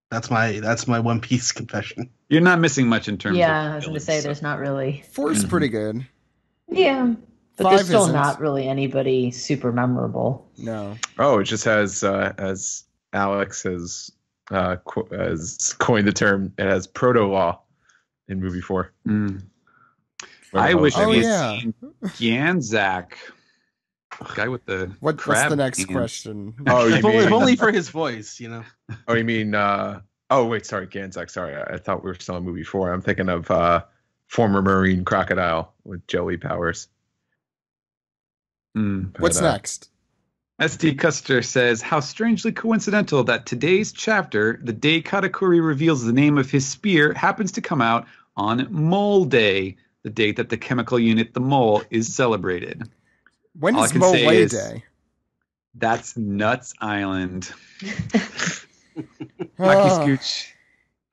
That's my One Piece confession. You're not missing much in terms of I was going to say there's not really. 4's pretty good. Yeah. But there's 5 still isn't. not really anybody super memorable. No. Oh, it just has, as Alex has coined the term, it has proto-law in movie 4. Mm. Where the I hell wish is that? we yeah. had seen Ganzak, guy with the What's crab the next hands. question? Oh, you If only, if mean, only for his voice, you know. oh, you mean, oh, wait, sorry, Ganzak. Sorry, I thought we were still in movie 4. I'm thinking of former Marine Crocodile with jelly powers. Mm. What's But, next? SD Custer says, how strangely coincidental that today's chapter, the day Katakuri reveals the name of his spear, happens to come out on Mole Day, the date that the chemical unit, the Mole, is celebrated. When All I is can Mole say is, Day? that's Nuts Island. Haki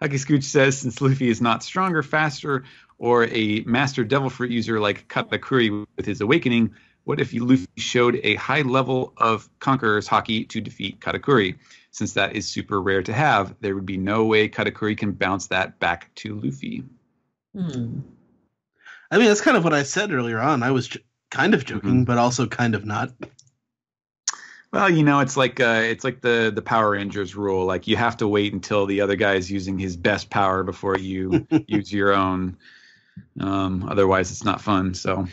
Ah, Scooch says, since Luffy is not stronger, faster, or a master devil fruit user like Katakuri with his awakening, what if Luffy showed a high level of Conqueror's Haki to defeat Katakuri? Since that is super rare to have, there would be no way Katakuri can bounce that back to Luffy. Hmm. I mean, that's kind of what I said earlier on. I was kind of joking, Mhm. but also kind of not. Well, it's like the Power Rangers rule. Like you have to wait until the other guy is using his best power before you use your own. Otherwise, it's not fun. So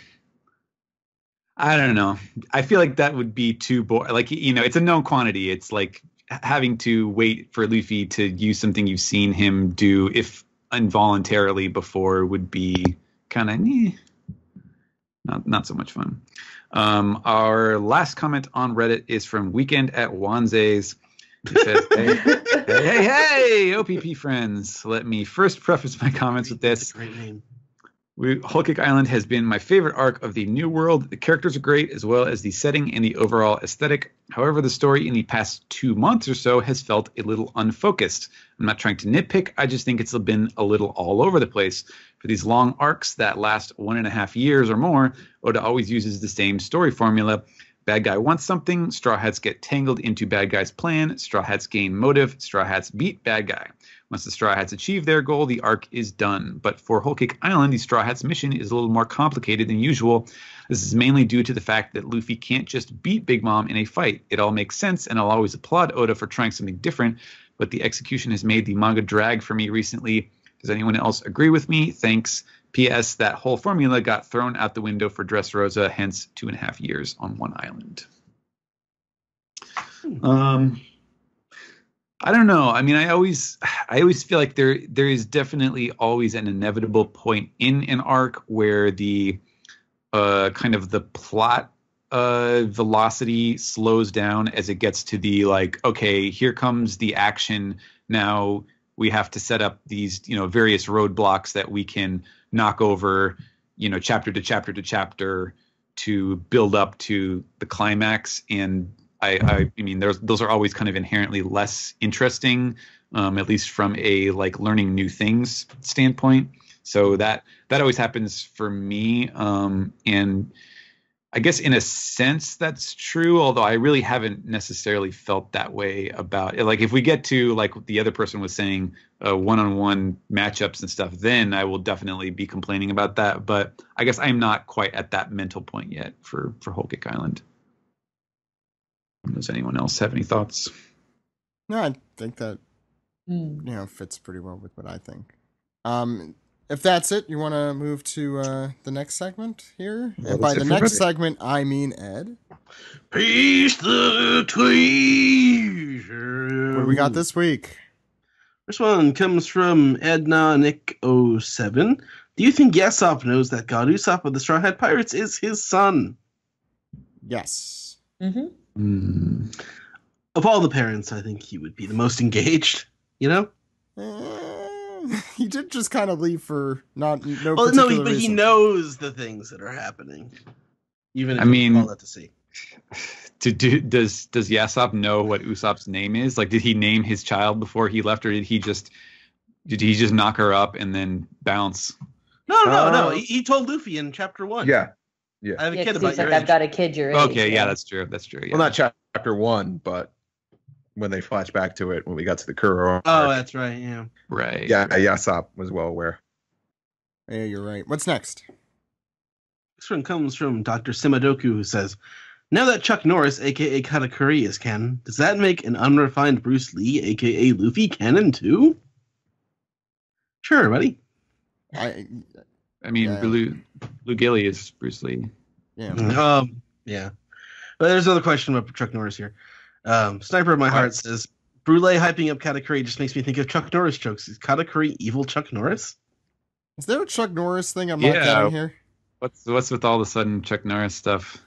I don't know. I feel like that would be too boring. Like it's a known quantity. It's like having to wait for Luffy to use something you've seen him do, if involuntarily before, would be kind of not so much fun. Our last comment on Reddit is from Weekend at Wanze's. He says, hey, OPP friends. Let me first preface my comments with this. Great name. Whole Cake Island has been my favorite arc of the New World. The characters are great, as well as the setting and the overall aesthetic. However, the story in the past 2 months or so has felt a little unfocused. I'm not trying to nitpick. I just think it's been a little all over the place. For these long arcs that last 1.5 years or more, Oda always uses the same story formula. Bad guy wants something, Straw Hats get tangled into bad guy's plan, Straw Hats gain motive, Straw Hats beat bad guy. Once the Straw Hats achieve their goal, the arc is done. But for Whole Cake Island, the Straw Hats mission is a little more complicated than usual. This is mainly due to the fact that Luffy can't just beat Big Mom in a fight. It all makes sense, and I'll always applaud Oda for trying something different, but the execution has made the manga drag for me recently. Does anyone else agree with me? Thanks. P.S. That whole formula got thrown out the window for Dressrosa, hence 2.5 years on one island. I don't know. I mean, I always feel like there is definitely always an inevitable point in an arc where the kind of the plot velocity slows down as it gets to the like, okay, here comes the action. Now we have to set up these, various roadblocks that we can knock over, chapter to chapter to chapter to build up to the climax. And I mean, those are always kind of inherently less interesting, at least from a like learning new things standpoint. So that always happens for me. And I guess in a sense that's true, although I really haven't necessarily felt that way about it. Like if we get to like the other person was saying, one-on-one matchups and stuff, then I will definitely be complaining about that. But I guess I'm not quite at that mental point yet for Whole Cake Island. Does anyone else have any thoughts? no, I think that fits pretty well with what I think. If that's it, you want to move to the next segment here? Well, And by that's the it for next Reddit. segment, I mean Ed. Piece the tweezers. What do we got this week? First one comes from Edna Nick 07. Do you think Yasop knows that God Usopp of the Straw Hat Pirates is his son? Yes. Mm-hmm. Of all the parents, I think he would be the most engaged. He did just kind of leave for no Well, particular no, but he reason. knows the things that are happening. Even if I mean- all that to see. Does Yasop know what Usopp's name is? Like, did he name his child before he left, or did he just knock her up and then bounce? No. He told Luffy in chapter 1. Yeah. I have a kid 'cause about he's like, your I've age. got a kid your age. Okay, yeah, that's true. Yeah. Well, not chapter 1, but when they flash back to it, when we got to the Kuro. Oh, that's right, yeah. Right. Yeah, Yasop was well aware. Yeah, you're right. What's next? This one comes from Dr. Simadoku, who says, now that Chuck Norris, a.k.a. Katakuri, is canon, does that make an unrefined Bruce Lee, a.k.a. Luffy, canon too? Sure, buddy. I mean, Yeah. Blue Gilly is Bruce Lee. Yeah. Yeah. But there's another question about Chuck Norris here. Sniper of my heart says, Brule hyping up Katakuri just makes me think of Chuck Norris jokes. Is Katakuri evil Chuck Norris? Is there a Chuck Norris thing I'm not getting here? What's with all the sudden Chuck Norris stuff?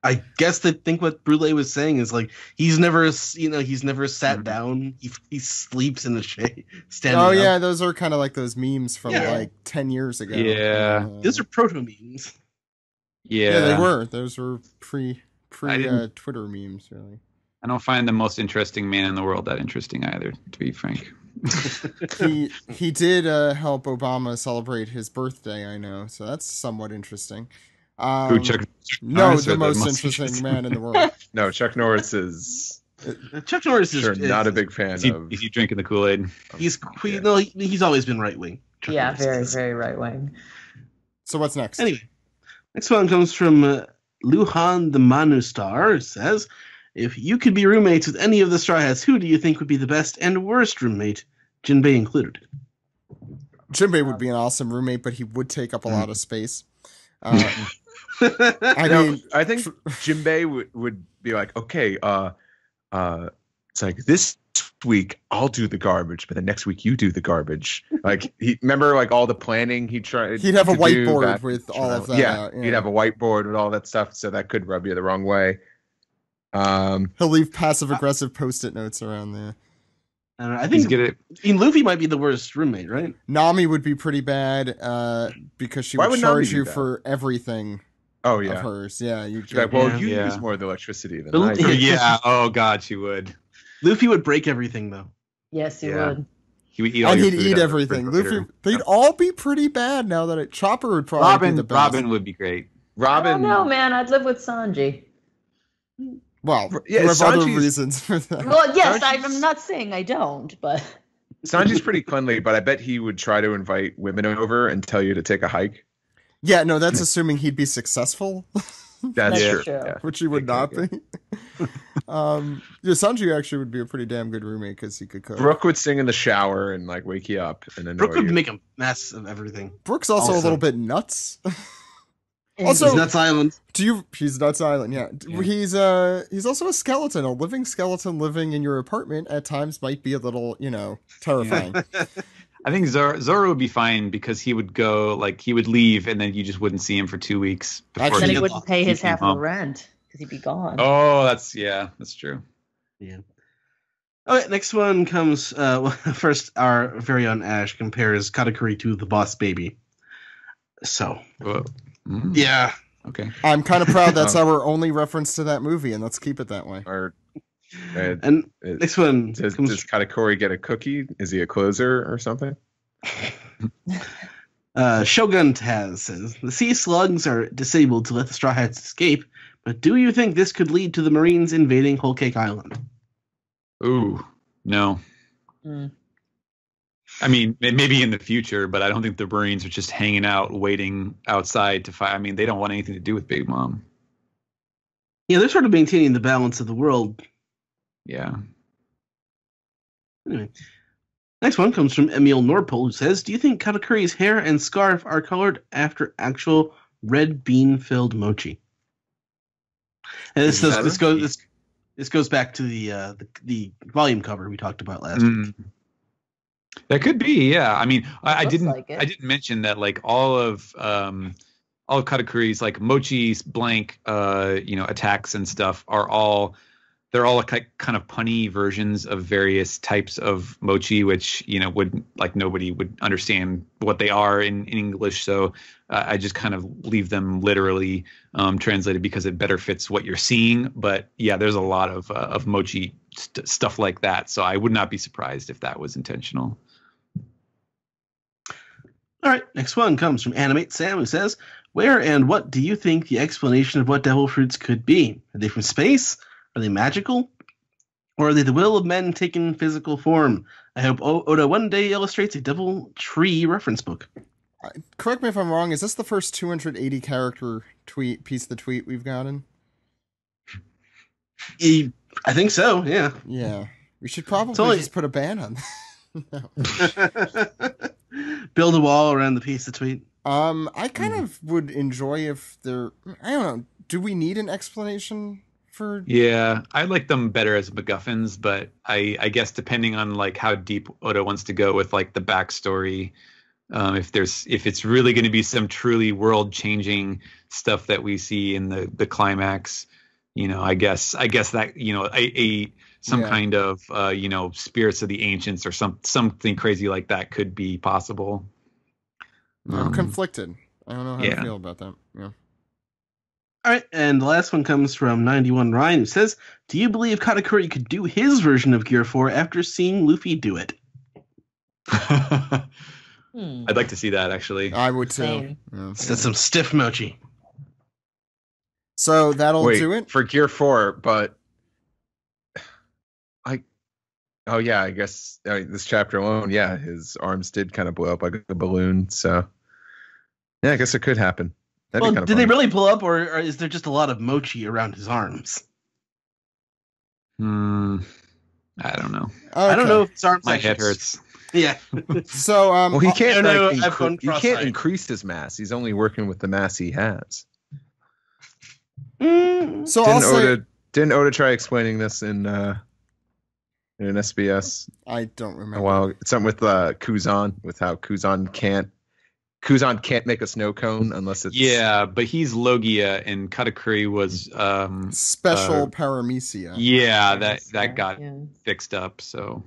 I guess they think what Brule was saying is like he's never sat down. He sleeps in the shade, standing up. Yeah, those are kind of like those memes from like 10 years ago. Yeah, those are proto memes. Yeah, they were. Those were pre Twitter memes, really. I don't find the most interesting man in the world that interesting either, to be frank. he did help Obama celebrate his birthday, I know, so that's somewhat interesting. Chuck no, the most interesting man in the world. No, Chuck Norris is. Chuck Norris is not a big fan is of. Is he drinking the Kool-Aid? He's always been right wing. Very, very right wing. So what's next? Anyway, next one comes from Luhan the Manu Star. It says, if you could be roommates with any of the Straw Hats, who do you think would be the best and worst roommate, Jinbei included? Jinbei would be an awesome roommate, but he would take up a lot of space. I think Jinbei would be like, okay, it's like this week I'll do the garbage, but the next week you do the garbage. Like remember like all the planning he'd have a whiteboard with all of that. Yeah, he'd have a whiteboard with all that stuff, so that could rub you the wrong way. He'll leave passive aggressive post-it notes around there. I think Luffy might be the worst roommate, right? Nami would be pretty bad because she would charge you for everything. Oh yeah, of hers. Yeah, you use more of the electricity than I do. Yeah. Oh god, she would. Luffy would break everything though. Yes, he would. He would eat all your food. He'd eat everything. Luffy, they'd all be pretty bad now that Chopper would probably be the best. Robin would be great. I don't know, man. I'd live with Sanji. Well, you have other reasons for that. Well, yes, I'm not saying I don't, but Sanji's pretty cleanly, but I bet he would try to invite women over and tell you to take a hike. Yeah, no, that's assuming he'd be successful. That's true. Yeah. Which he would not be. Sanji actually would be a pretty damn good roommate because he could cook. Brooke would sing in the shower and like wake you up, and then Brooke would make a mess of everything. Brooke's also a little bit nuts. Also, he's Nuts Island. He's Nuts Island, yeah. He's also a skeleton. A living skeleton living in your apartment at times might be a little, terrifying. I think Zoro would be fine because he would leave and then you just wouldn't see him for 2 weeks. Actually, then he wouldn't pay his half of the rent because he'd be gone. Oh, that's true. Yeah. Okay, next one comes. First, our very own Ash compares Katakuri to the Boss Baby. So. Yeah. Okay. I'm kind of proud that's our only reference to that movie, and let's keep it that way. And next one does Katakuri get a cookie? Is he a closer or something? Shogun Taz says the sea slugs are disabled to let the Straw Hats escape, but do you think this could lead to the Marines invading Whole Cake Island? Ooh, no. I mean, maybe in the future, but I don't think the Marines are just hanging out, waiting outside to fight. I mean, they don't want anything to do with Big Mom. Yeah, they're sort of maintaining the balance of the world. Yeah. Anyway, next one comes from Emil Norpol, who says, do you think Katakuri's hair and scarf are colored after actual red bean-filled mochi? And this goes back to the volume cover we talked about last week. That could be, yeah. I mean, I didn't mention that like all of Katakuri's like Mochi's blank attacks and stuff they're all kind of punny versions of various types of mochi, which would like nobody would understand what they are in English. So I just kind of leave them literally translated because it better fits what you're seeing. But yeah, there's a lot of mochi stuff like that. So I would not be surprised if that was intentional. All right, next one comes from Animate Sam, who says, where and what do you think the explanation of what devil fruits could be? Are they from space? Are they magical? Or are they the will of men taking physical form? I hope Oda one day illustrates a devil tree reference book. correct me if I'm wrong, is this the first 280 character piece of the tweet we've gotten? I think so, yeah. Yeah. We should probably just put a ban on that. Build a wall around the piece of tweet. I kind of would enjoy if there... I don't know. Do we need an explanation for... Yeah, I like them better as MacGuffins, but I guess depending on like how deep Oda wants to go with like the backstory, if it's really going to be some truly world-changing stuff that we see in the climax, I guess that some kind of spirits of the ancients or something crazy like that could be possible. I'm conflicted. I don't know how to feel about that. Yeah. All right, and the last one comes from 91 Ryan, who says, "Do you believe Katakuri could do his version of Gear 4 after seeing Luffy do it?" I'd like to see that, actually. I would too. Yeah. That's some stiff mochi. So that'll do it for Gear 4, but I guess this chapter alone, his arms did kind of blow up like a balloon. So yeah, I guess it could happen. Well, did they really blow up, or is there just a lot of mochi around his arms? I don't know. Okay. I don't know if his arms. My head hurts. Yeah. So well, he can't. He can't increase his mass. He's only working with the mass he has. So didn't Oda try explaining this in an SBS? I don't remember. Well, it's something with Kuzan, with how Kuzan can't make a snow cone unless it's... Yeah, but he's Logia and Katakuri was special paramecia. Yeah, that got fixed up. So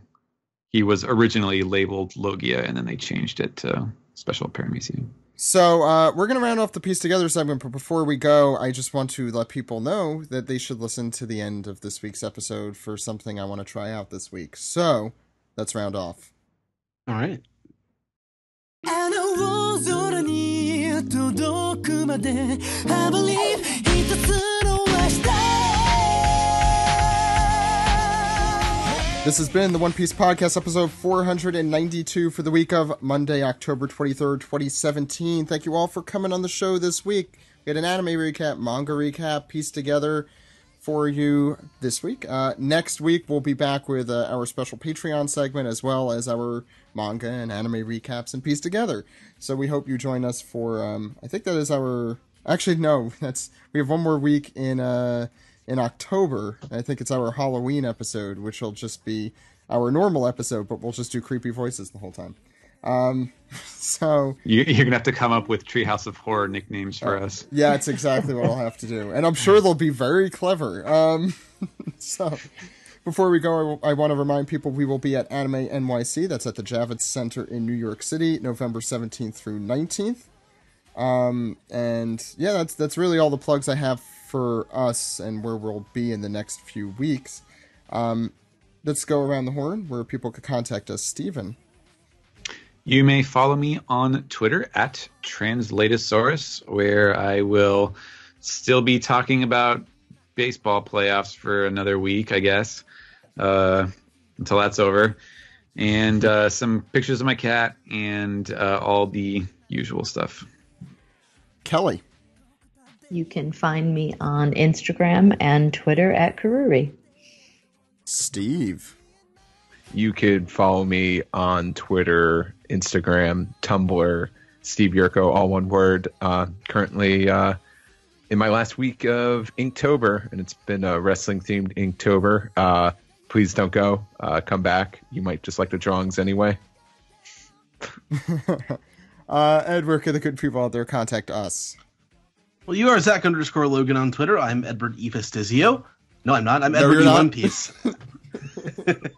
he was originally labeled Logia and then they changed it to special paramecia. So we're going to round off the Piece Together segment, but before we go, I just want to let people know that they should listen to the end of this week's episode for something I want to try out this week. So let's round off. All right. This has been the One Piece Podcast, episode 492 for the week of Monday, October 23rd, 2017. Thank you all for coming on the show this week. We had an anime recap, manga recap, Piece Together for you this week. Next week, we'll be back with our special Patreon segment, as well as our manga and anime recaps and Piece Together. So we hope you join us for, I think that is our... Actually, no, we have one more week in October. I think it's our Halloween episode, which will just be our normal episode, but we'll just do creepy voices the whole time. So you're gonna have to come up with Treehouse of Horror nicknames for us. Yeah, it's exactly what I'll have to do, and I'm sure they'll be very clever. So before we go, I want to remind people we will be at Anime NYC. That's at the Javits Center in New York City, November 17th through 19th. And yeah, that's really all the plugs I have for us and where we'll be in the next few weeks. Let's go around the horn where people could contact us. Steven. You may follow me on Twitter at Translatosaurus, where I will still be talking about baseball playoffs for another week, I guess, until that's over. And some pictures of my cat and all the usual stuff. Kelly. You can find me on Instagram and Twitter at Karuri. Steve. You could follow me on Twitter, Instagram, Tumblr, Steve Yurko, all one word. Currently in my last week of Inktober, and it's been a wrestling-themed Inktober. Please don't go. Come back. You might just like the drawings anyway. Ed, where can the good people out there contact us? Well, you are Zach_Logan on Twitter. I'm Edward Evastizio. No, I'm not. I'm Edward One Piece.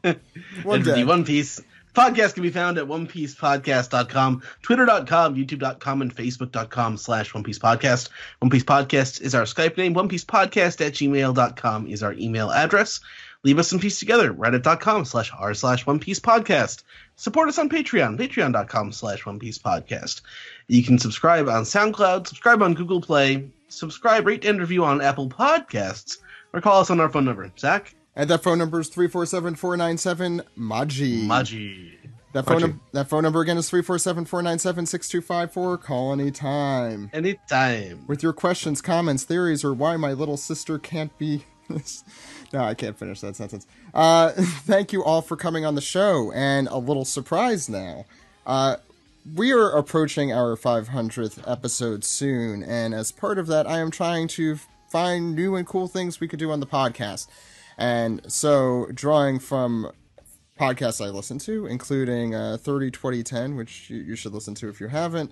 Edward One Piece. Podcast can be found at onepiecepodcast.com, twitter.com, youtube.com, and facebook.com/OnePiecePodcast. One Piece Podcast is our Skype name. OnePiecePodcast@gmail.com is our email address. Leave us some Piece Together, reddit.com/r/OnePiecePodcast. Support us on Patreon, patreon.com/OnePiecePodcast. You can subscribe on SoundCloud, subscribe on Google Play, subscribe, rate, and review on Apple Podcasts, or call us on our phone number. Zach? And that phone number is 347-497-MAJI. MAJI. That phone number again is 347-497-6254. Call anytime. Anytime. With your questions, comments, theories, or why my little sister can't be... No, I can't finish that sentence. Thank you all for coming on the show, and a little surprise now. We are approaching our 500th episode soon, and as part of that, I am trying to find new and cool things we could do on the podcast. And so, drawing from podcasts I listen to, including 30 2010, which you should listen to if you haven't,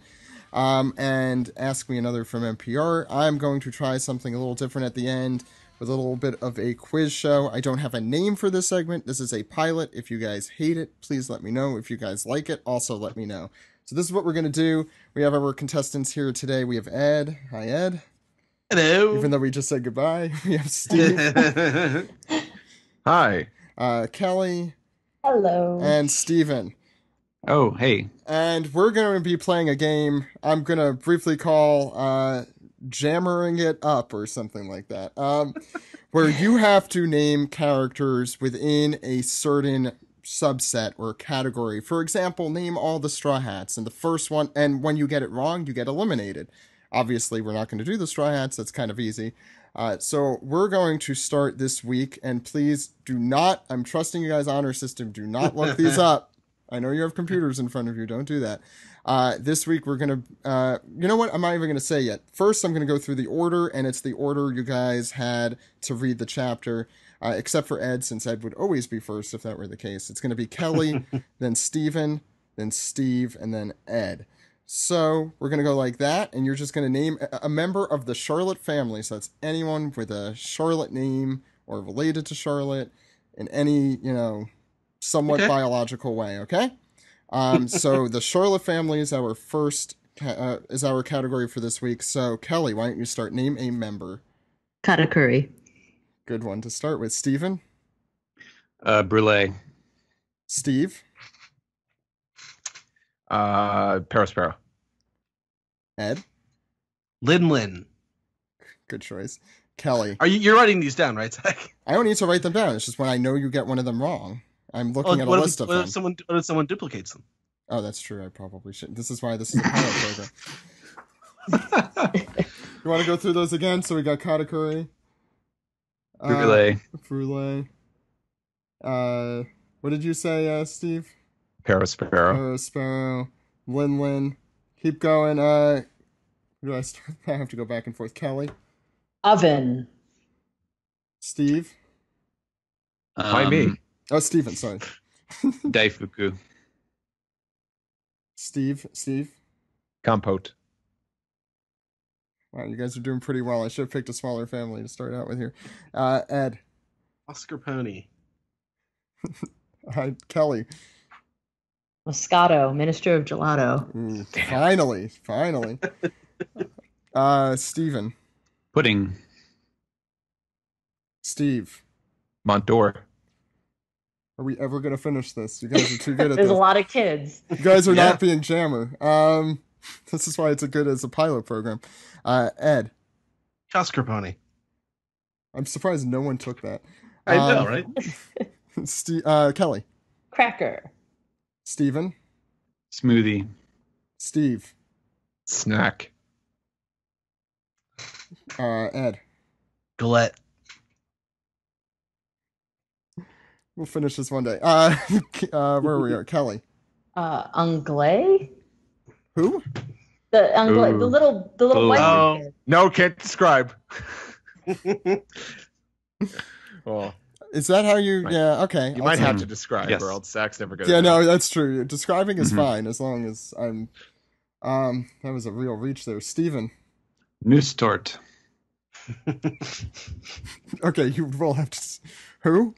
and Ask Me Another from NPR, I'm going to try something a little different at the end with a little bit of a quiz show. I don't have a name for this segment. This is a pilot. If you guys hate it, please let me know. If you guys like it, also let me know. So this is what we're going to do. We have our contestants here today. We have Ed. Hi, Ed. Hello. Even though we just said goodbye. We have Steve. Hi. Kelly. Hello. And Steven. Oh, hey. And we're going to be playing a game I'm going to briefly call Jammering It Up or something like that. Where you have to name characters within a certain subset or category. For example, name all the Straw Hats. And the first one, and when you get it wrong, you get eliminated. Obviously, we're not going to do the Straw Hats. That's kind of easy. So we're going to start this week. And please do not, I'm trusting you guys' honor system, do not look these up. I know you have computers in front of you. Don't do that. This week we're going to, you know what? I'm not even going to say yet. First, I'm going to go through the order, and it's the order you guys had to read the chapter, except for Ed, since Ed would always be first if that were the case. It's going to be Kelly, then Steven, then Steve, and then Ed. So we're going to go like that, and you're just going to name a member of the Charlotte family. So that's anyone with a Charlotte name or related to Charlotte in any, somewhat biological way, okay? So the Charlotte family is our first is our category for this week. So Kelly, why don't you start? Name a member. Katakuri. Good one to start with. Steven? Brule. Steve? Perospero. Ed? Lin. Good choice. Kelly? You're writing these down, right, Zach? I don't need to write them down. It's just when I know you get one of them wrong. I'm looking at a list of them. What if someone duplicates them? Oh, that's true. I probably should. This is why this is a pilot program. You want to go through those again? So we got Katakuri. Brule. What did you say, Steve? Perospero. Lin. Keep going. Who do I start? I have to go back and forth. Kelly. Oven. Steve. Why me? Oh, Steven, sorry. Daifuku. Steve. Compote. Wow, you guys are doing pretty well. I should have picked a smaller family to start out with here. Ed. Oscar Pony. Hi, Kelly. Moscato, Minister of Gelato. Ooh, finally. Steven. Pudding. Steve. Montour. Are we ever going to finish this? You guys are too good at There's this. a lot of kids. You guys are not being jammer. This is why it's a good as a pilot program. Ed. Oscar Pony. I'm surprised no one took that. I know, right? Kelly. Cracker. Steven. Smoothie. Steve. Snack. Ed. Galette. We'll finish this one day. Where we are, Kelly. Anglais? Who? The Anglais, the little white kid. No, can't describe. Well, is that how you? Yeah, okay. You might have to describe, or else Zach's never gonna. Yeah, no, that's true. Describing is fine as long as I'm. That was a real reach there, Steven. Noostort. Okay, you will have to. Who?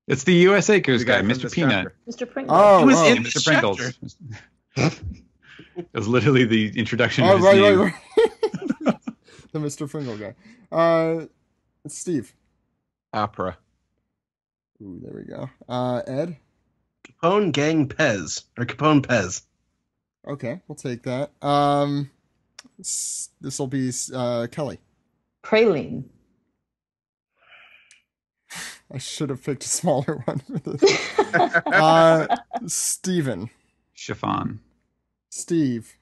It's the U.S. Acres guy, from Mr. this Peanut. chapter. Mr. Pringles. Oh, He was oh. in Mr. this Pringles. chapter. It was literally the introduction Oh, of his name. right. The Mr. Pringle guy. It's Steve. Opera. Ooh, there we go. Ed. Capone Gang Pez. Or Capone Pez. Okay, we'll take that. This will be Kelly. Praline. I should have picked a smaller one for this. Steven. Chiffon. Steve.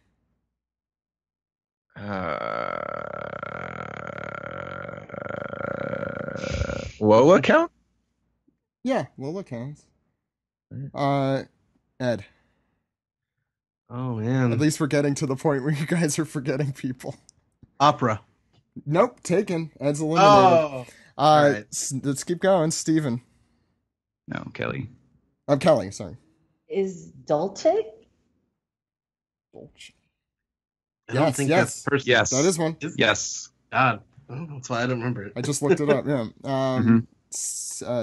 Lola count? Yeah, Lola counts. Ed. Oh man. At least we're getting to the point where you guys are forgetting people. Opera. Nope, taken. Ed's eliminated. Oh. All right. Let's keep going. Steven. No, Kelly. I'm Kelly, sorry. Is Dolce? I don't think that's the person. Yes. That is one. Yes. God. Oh, that's why I don't remember it. I just looked it up, yeah.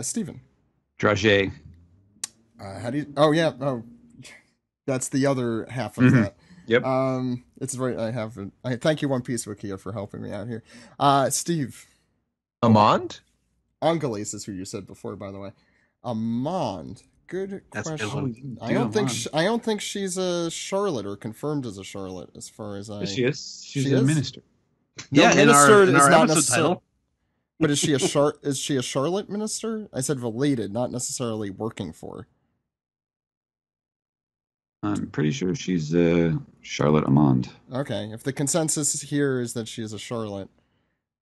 Steven. Dragé. How do you... Oh, yeah. Oh, that's the other half of that. Yep. It's right. I have it. I thank you, One Piece Wikia, for helping me out here. Steve. Amand? Angeles is who you said before, by the way. Amand. Good That's a good question. one. I don't think she's a Charlotte or confirmed as a Charlotte, as far as I. She is. She's She a is? minister. No, Yeah, in minister our is not episode necessarily. title. But is she a is she a Charlotte minister? I said related, not necessarily working for. I'm pretty sure she's Charlotte Amand. Okay, if the consensus here is that she is a Charlotte,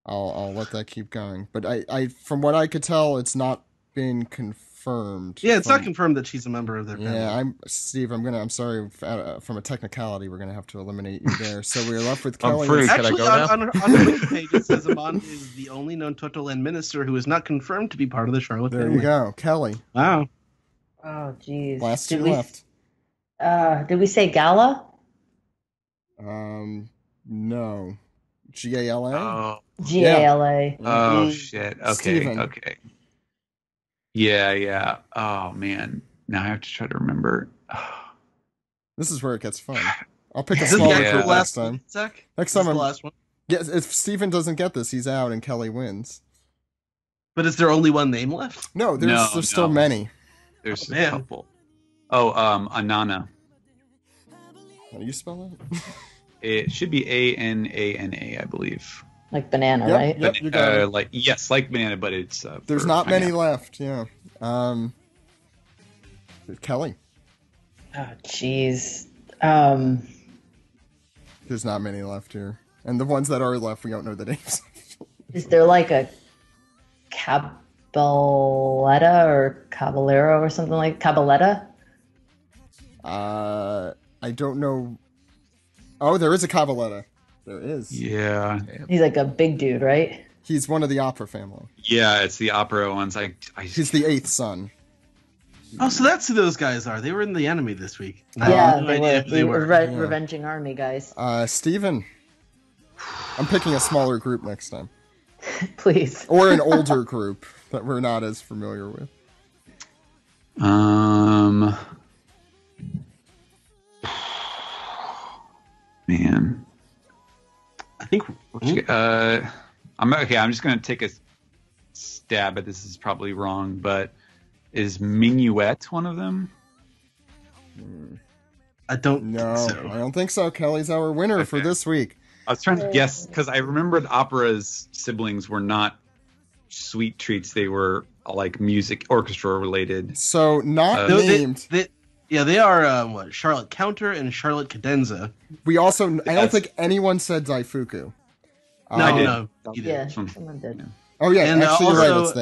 I'll let that keep going. But I from what I could tell, it's not been confirmed. Yeah, it's not confirmed that she's a member of their family. Yeah, Steve. I'm sorry. From a technicality, we're gonna have to eliminate you there. So we're left with Kelly. free. Can I Actually, go now? on the wiki page, it says Amand is the only known Totoland minister who is not confirmed to be part of the Charlotte There family. you go, Kelly. Wow. Oh, geez. Last two left. Did we say Gala? No. GALA. Oh. Gala. Oh shit. Okay. Steven. Okay. Yeah. Oh man. Now I have to try to remember. This is where it gets fun. I'll pick a Is this smaller the group last next time. one, Zach? Next Is time this I'm. the last one. Yes, if Steven doesn't get this, he's out and Kelly wins. But is there only one name left? No, there's still no. many. There's man. a couple. Oh, Anana. How do you spell that? It should be Anana, I believe. Like banana, Yep, right? yep. You got it. Like yes, like banana, but it's There's for not many pineapple. left. Yeah. Kelly. Oh, jeez. There's not many left here, and the ones that are left, we don't know the names. Is there like a Cabaletta or Caballero or something like Cabaletta? I don't know. Oh, there is a Cabaletta. There is. Yeah, He's like a big dude, right? He's one of the opera family. yeah, it's the opera ones. He's the eighth son. Oh, so that's who those guys are. They were in the anime this week. I Yeah, had no idea they who they were. were. Revenging Army guys. Steven. I'm picking a smaller group next time. Please. Or an older group that we're not as familiar with. Man. I think. I'm okay. I'm just gonna take a stab at this. Is probably wrong, but is Minuet one of them? I don't No, think so. I don't think so. Kelly's our winner for Okay. this week. I was trying to guess because I remembered opera's siblings were not sweet treats. They were like music orchestra related. So not No, named. they are Charlotte Counter and Charlotte Cadenza. We also. I don't Yes. think anyone said Daifuku. No, you Yeah, did. someone did. Oh yeah, And, actually you're right. also, It's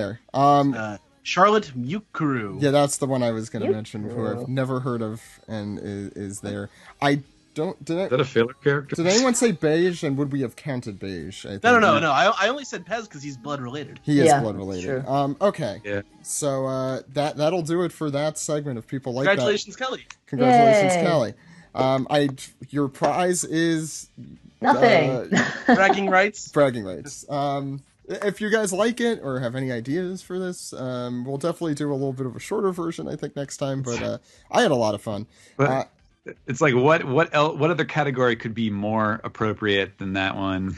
there. Charlotte Mukuru. Yeah, that's the one I was going to Yep. mention. Who I've never heard of and is there. I don't. Is that a filler character? Did anyone say beige? And would we have counted beige? I think. No. I only said Pez because he's blood related. He is Yeah, blood related. true. Okay. Yeah. So that'll do it for that segment. If people like Congratulations, Kelly. that, congratulations, Yay. Kelly. Your prize is Nothing. Bragging rights. bragging rights. If you guys like it or have any ideas for this, we'll definitely do a little bit of a shorter version, I think, next time. But I had a lot of fun. But it's like what other category could be more appropriate than that one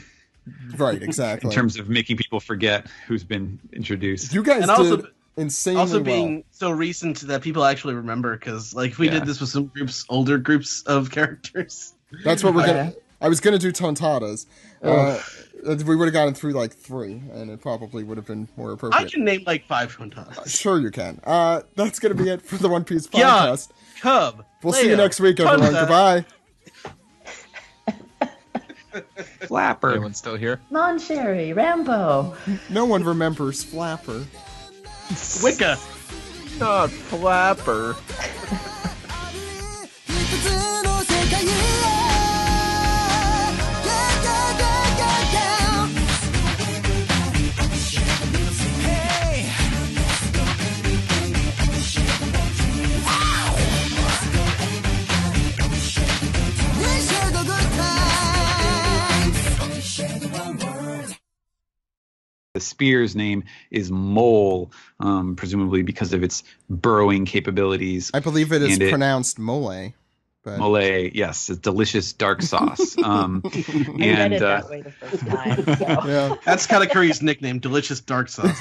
Right, exactly. in terms of making people forget who's been introduced? You guys And also- did insanely Also well. being so recent that people actually remember, because like if we Yeah. did this with some older groups of characters. That's what we're Okay. gonna. I was gonna do Tontadas. We would have gotten through like 3, and it probably would have been more I appropriate. can name like 5 Hontas. Sure you can. That's going to be it for the One Piece Gyan, podcast. Cub. We'll see you next week, everyone. Hunter. Goodbye. Flapper. Anyone still here? Mon Sherry, Rambo. No one remembers Flapper. Wicca. Not Flapper. いくつの世界へ We share the good times. The spear's name is Mole, presumably because of its burrowing capabilities. I believe it is And pronounced mole. But... Mole, yes, it's delicious dark sauce. I read it that way the first time. So. Yeah. That's Katakuri's nickname, Delicious Dark Sauce.